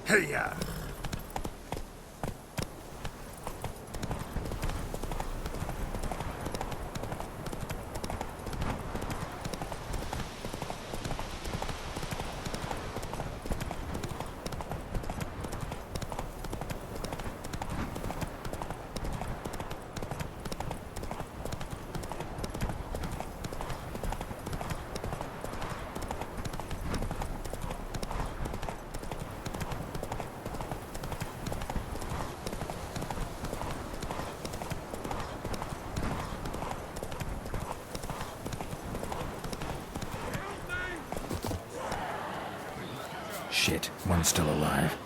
Hey-ya! Shit, one's still alive.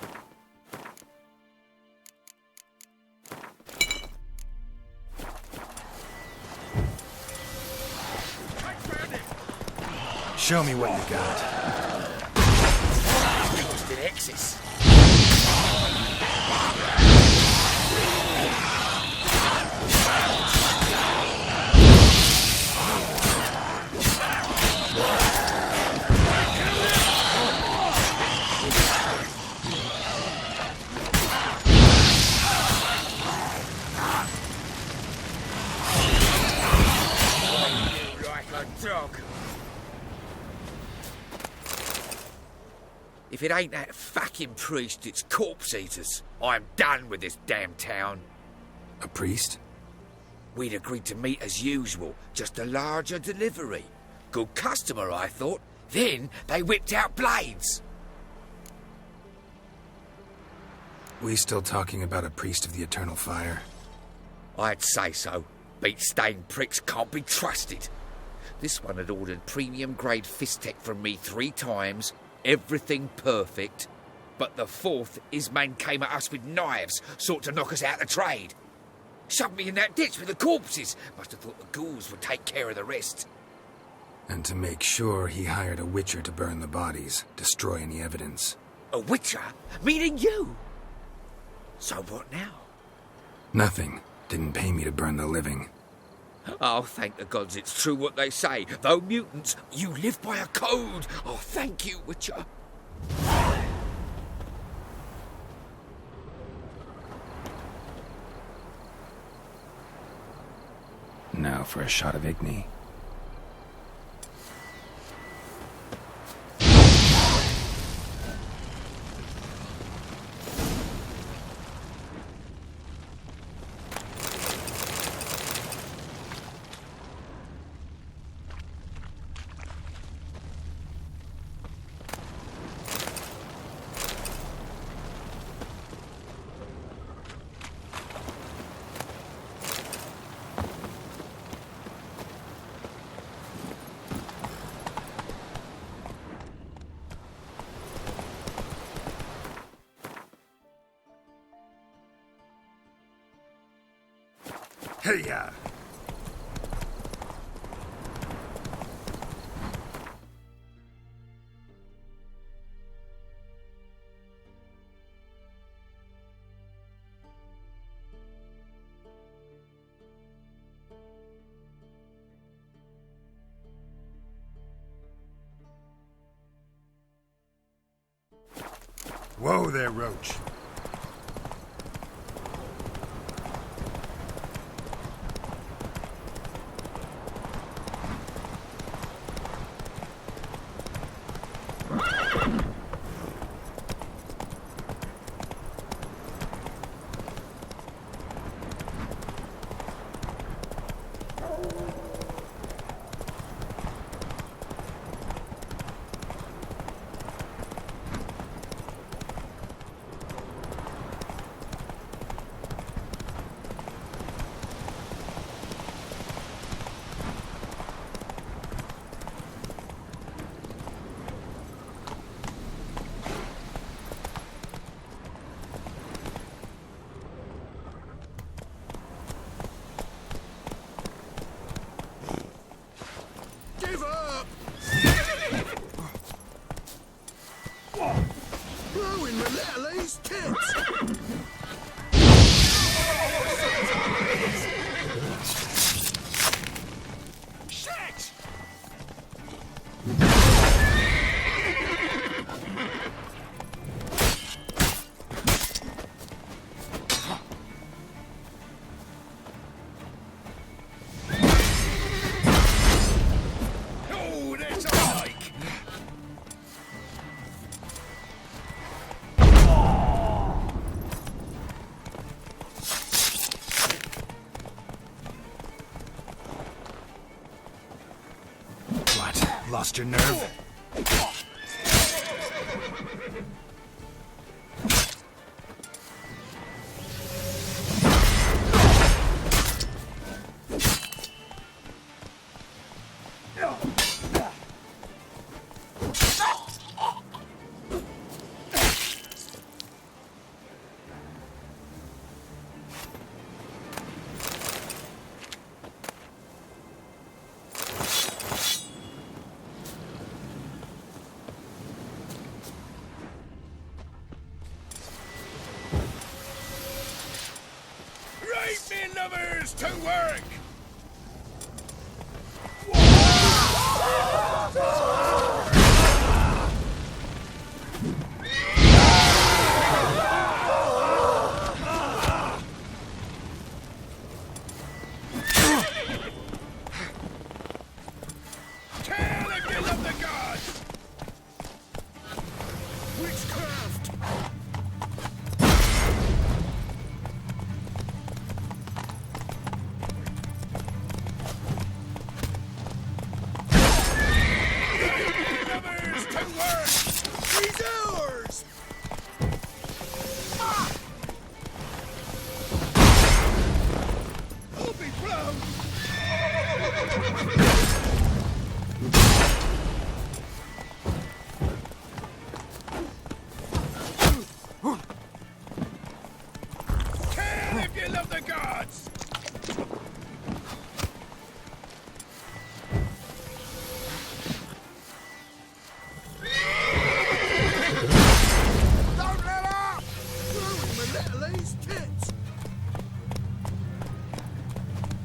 Show me what you got. Ghosted X's. If it ain't that fucking priest, it's corpse eaters. I'm done with this damn town. A priest? We'd agreed to meet as usual, just a larger delivery. Good customer, I thought. Then they whipped out blades. We still talking about a priest of the eternal fire? I'd say so. Beat-stained pricks can't be trusted. This one had ordered premium-grade fist-tech from me 3 times, everything perfect. But the 4th, his man came at us with knives, sought to knock us out of trade. Shoved me in that ditch with the corpses. Must have thought the ghouls would take care of the rest. And to make sure, he hired a witcher to burn the bodies, destroy any evidence. A witcher? Meaning you? So what now? Nothing. Didn't pay me to burn the living. Oh, thank the gods it's true what they say. Though mutants, you live by a code. Oh, thank you, Witcher. Now for a shot of Igni. Hey-ya! Whoa there, Roach. Give up! Blowing the Little's tits! Shit! Oh, that's a like. What? Lost your nerve? Right, men lovers, to work! Tell again of the gods! We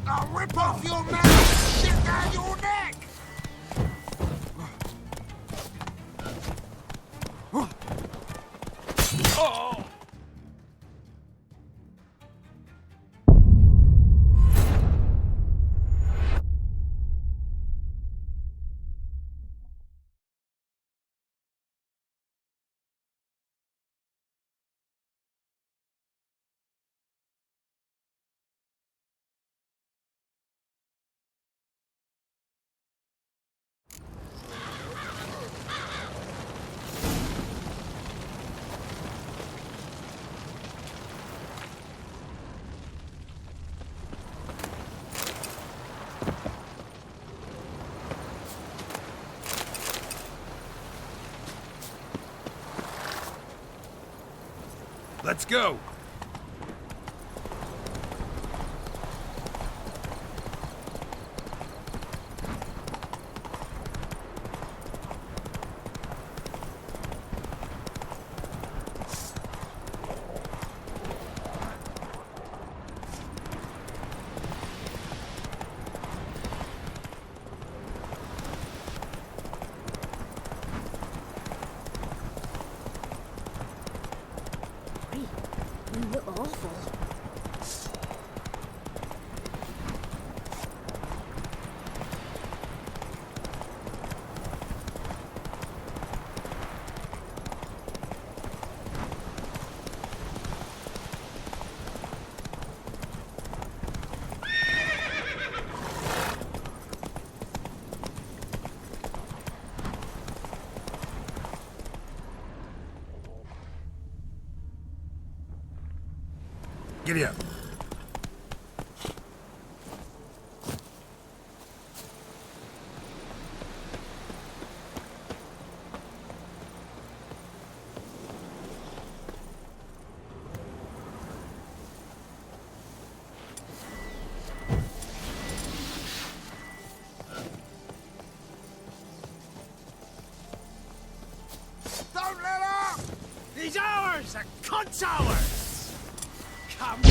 I'll rip off your mouth! Shit down your neck! Oh! Let's go! You look awful. Giddy up. Don't let up! He's ours! A cunt's ours! Come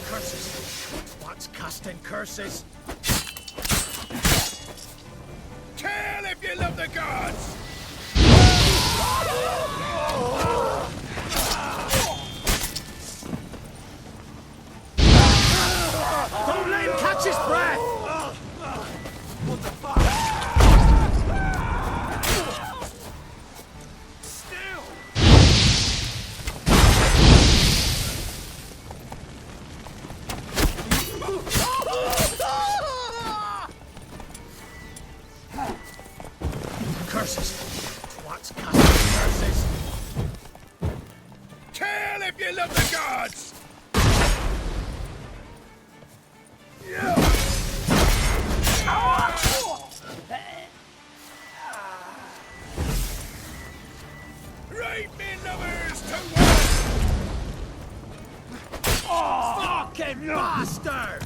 Curses! What's casting curses? Kill if you love the gods! Don't let him catch his breath! What the fuck? Still! Curses! What's casting curses? Kill if you love the gods! Right, me lovers, to work! Oh, fucking bastard!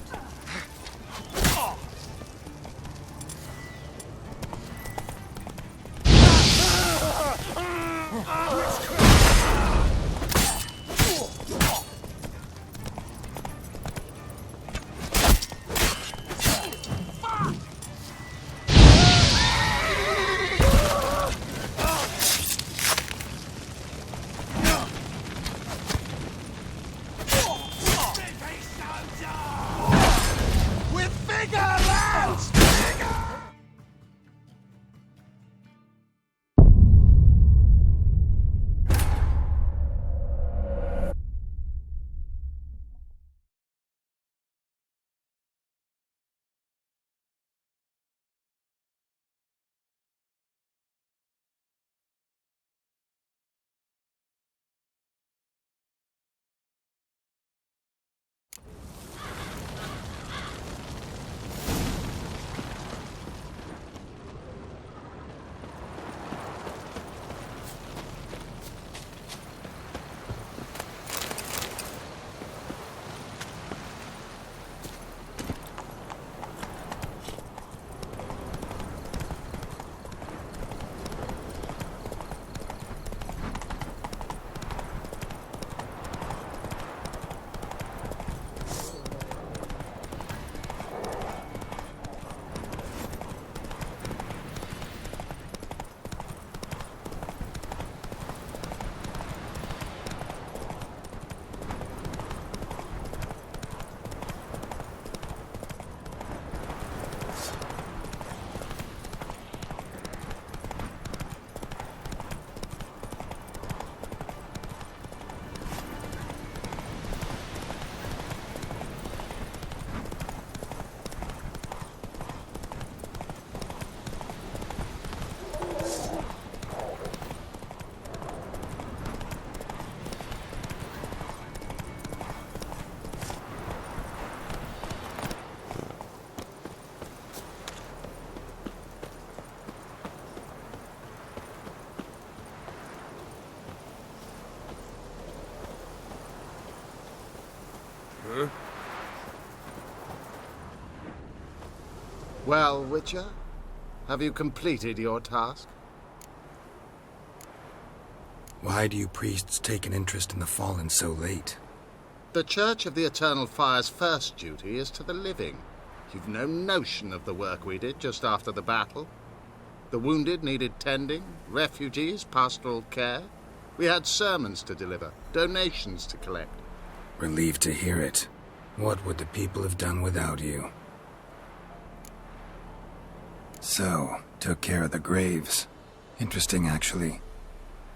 Well, Witcher, have you completed your task? Why do you priests take an interest in the fallen so late? The Church of the Eternal Fire's first duty is to the living. You've no notion of the work we did just after the battle. The wounded needed tending, refugees, pastoral care. We had sermons to deliver, donations to collect. Relieved to hear it. What would the people have done without you? So, took care of the graves. Interesting, actually.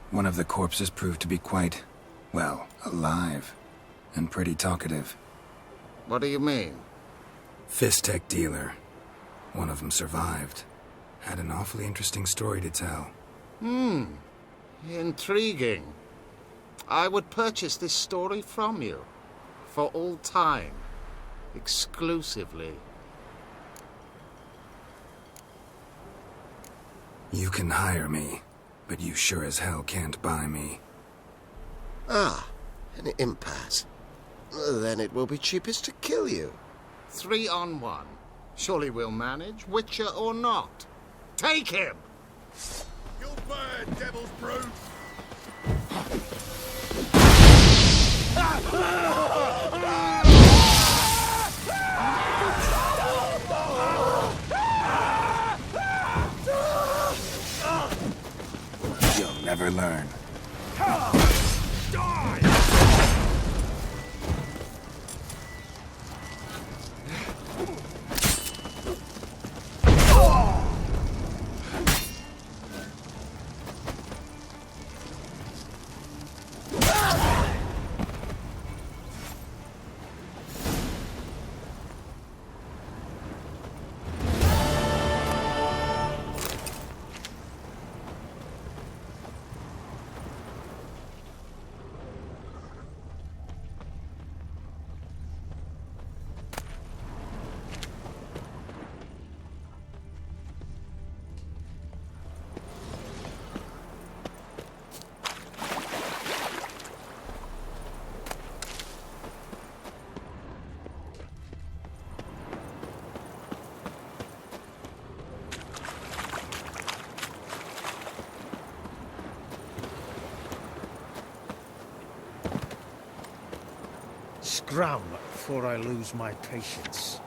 One of the corpses proved to be quite, well, alive. And pretty talkative. What do you mean? Fist-tech dealer. One of them survived. Had an awfully interesting story to tell. Intriguing. I would purchase this story from you. For all time. Exclusively. You can hire me, but you sure as hell can't buy me. Ah, an impasse. Then it will be cheapest to kill you. 3 on 1. Surely we'll manage, Witcher or not. Take him! You'll burn, devil's brood! You'll never learn. Scram before I lose my patience.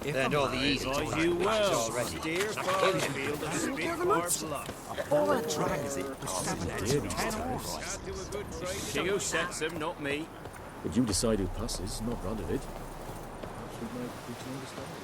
And all the easy As you will, dear Farmfield of Spitfire Bluff. All a drag is it? King who sets him, not me. But you decide who passes, not Radovid. Perhaps we might reach an understanding.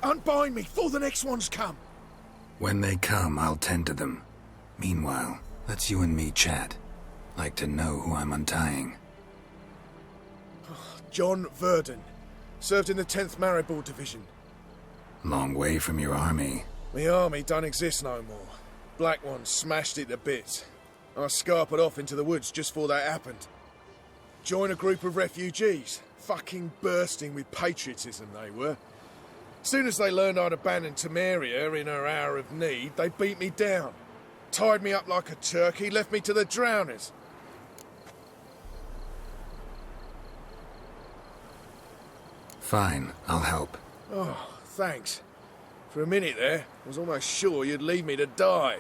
Unbind me before the next ones come. When they come, I'll tend to them. Meanwhile, let's you and me chat. Like to know who I'm untying. John Verdon. Served in the 10th Maribor Division. Long way from your army. The army don't exist no more. Black Ones smashed it to bits. I scarpered off into the woods just before that happened. Joined a group of refugees. Fucking bursting with patriotism they were. Soon as they learned I'd abandoned Temeria in her hour of need, they beat me down. Tied me up like a turkey, left me to the drowners. Fine, I'll help. Oh, thanks. For a minute there, I was almost sure you'd leave me to die.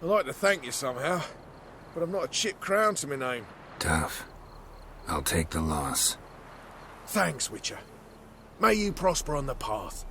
I'd like to thank you somehow, but I've not a chip crown to my name. Tough. I'll take the loss. Thanks, Witcher. May you prosper on the path.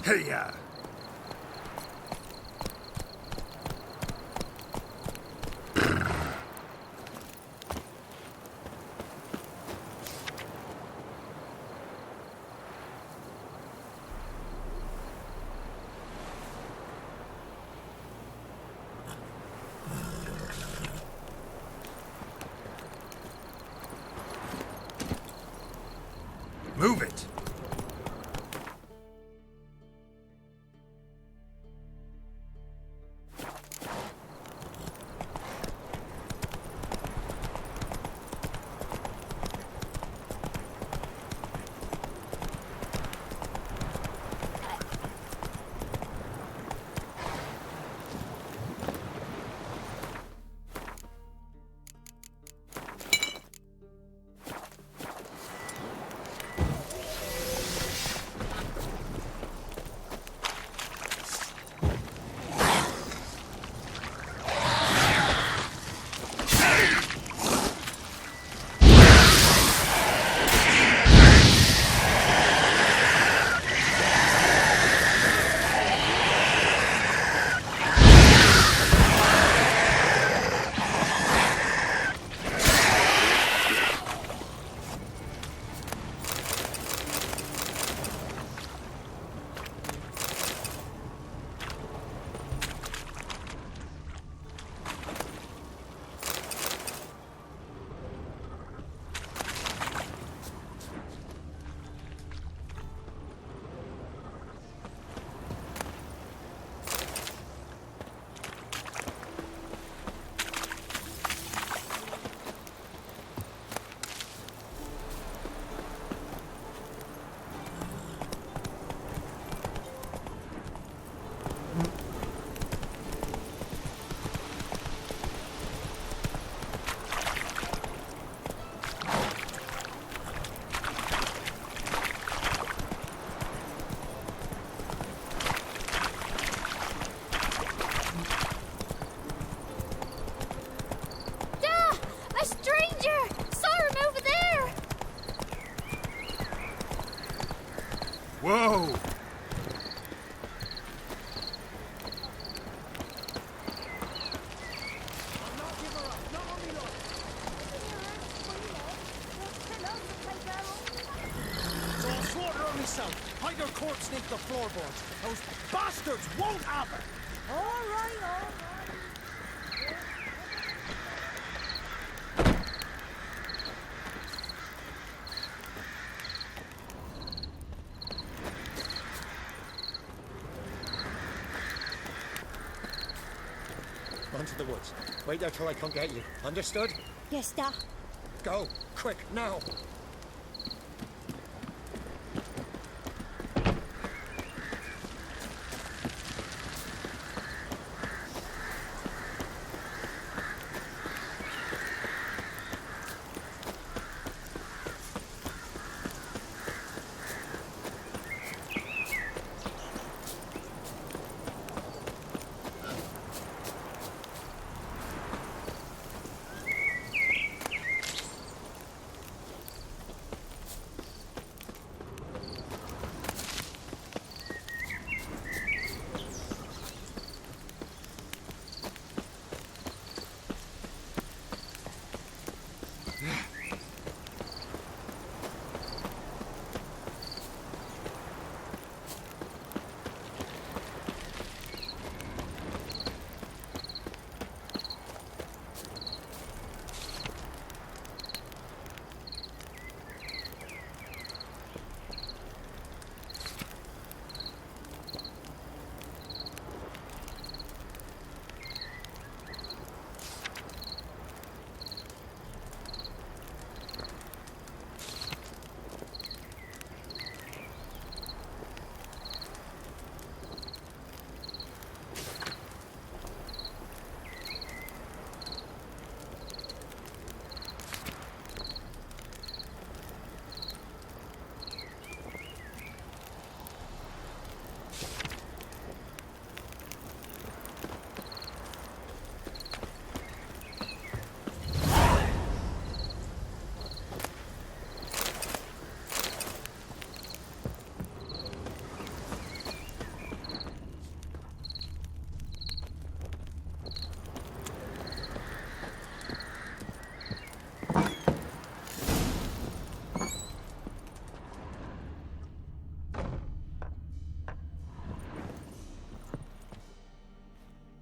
Hey-ya! Move it! Whoa! So I'll slaughter on myself. Hide your corpse beneath the floorboards. Those bastards won't have it. All right. On to the woods. Wait there till I come get you. Understood? Yes, sir. Go. Quick, now.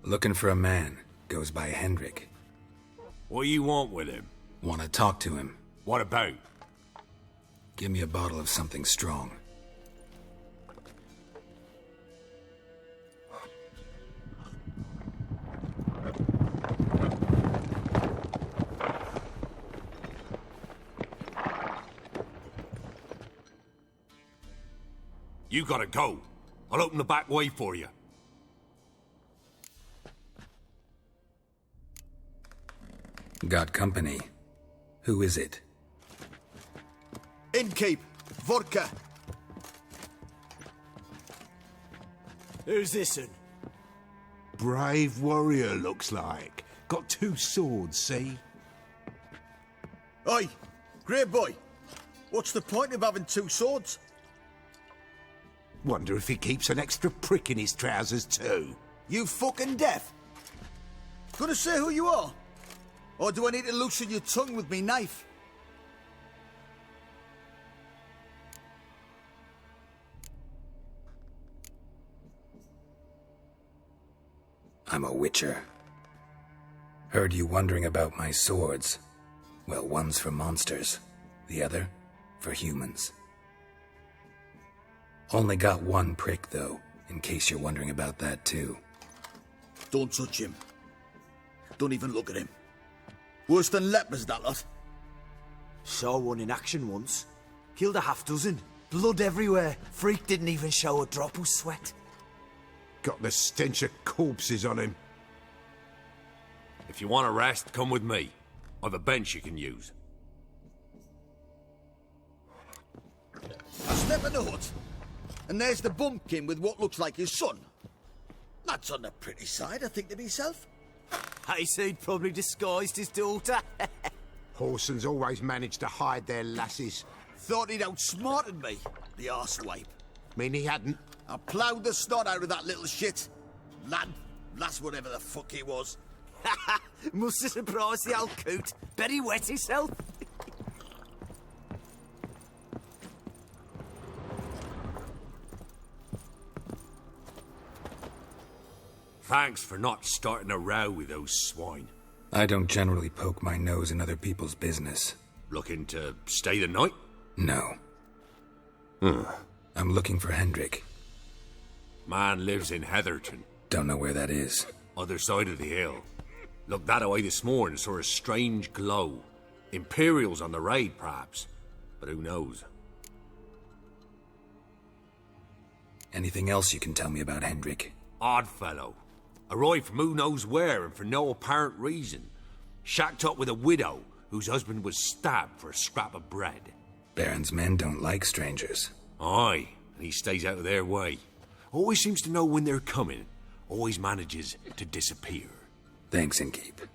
Looking for a man. Goes by Hendrik. What do you want with him? Want to talk to him. What about? Give me a bottle of something strong. You gotta go. I'll open the back way for you. Got company. Who is it? Innkeep. Vodka. Who's this'n? Brave warrior, looks like. Got 2 swords, see? Oi, great boy. What's the point of having 2 swords? Wonder if he keeps an extra prick in his trousers too. You fucking deaf? Gonna say who you are? Or do I need to loosen your tongue with me knife? I'm a witcher. Heard you wondering about my swords. Well, one's for monsters, the other for humans. Only got 1 prick, though, in case you're wondering about that, too. Don't touch him. Don't even look at him. Worse than lepers, that lot. Saw one in action once. Killed a half-dozen. Blood everywhere. Freak didn't even show a drop of sweat. Got the stench of corpses on him. If you want a rest, come with me. I've a bench you can use. I step in the hut, and there's the bumpkin with what looks like his son. That's on the pretty side, I think to myself. I say he'd probably disguised his daughter. Horsons always manage to hide their lasses. Thought he'd outsmarted me, the arsewipe. Mean he hadn't? I ploughed the snot out of that little shit. Lad, lass, whatever the fuck he was. Must have surprised the old coot. Bet he wet himself. Thanks for not starting a row with those swine. I don't generally poke my nose in other people's business. Looking to stay the night? No. I'm looking for Hendrik. Man lives in Heatherton. Don't know where that is. Other side of the hill. Looked that away this morning, saw a strange glow. Imperials on the raid, perhaps. But who knows? Anything else you can tell me about Hendrik? Odd fellow. Arrived from who knows where and for no apparent reason. Shacked up with a widow whose husband was stabbed for a scrap of bread. Baron's men don't like strangers. Aye, and he stays out of their way. Always seems to know when they're coming. Always manages to disappear. Thanks, Innkeep.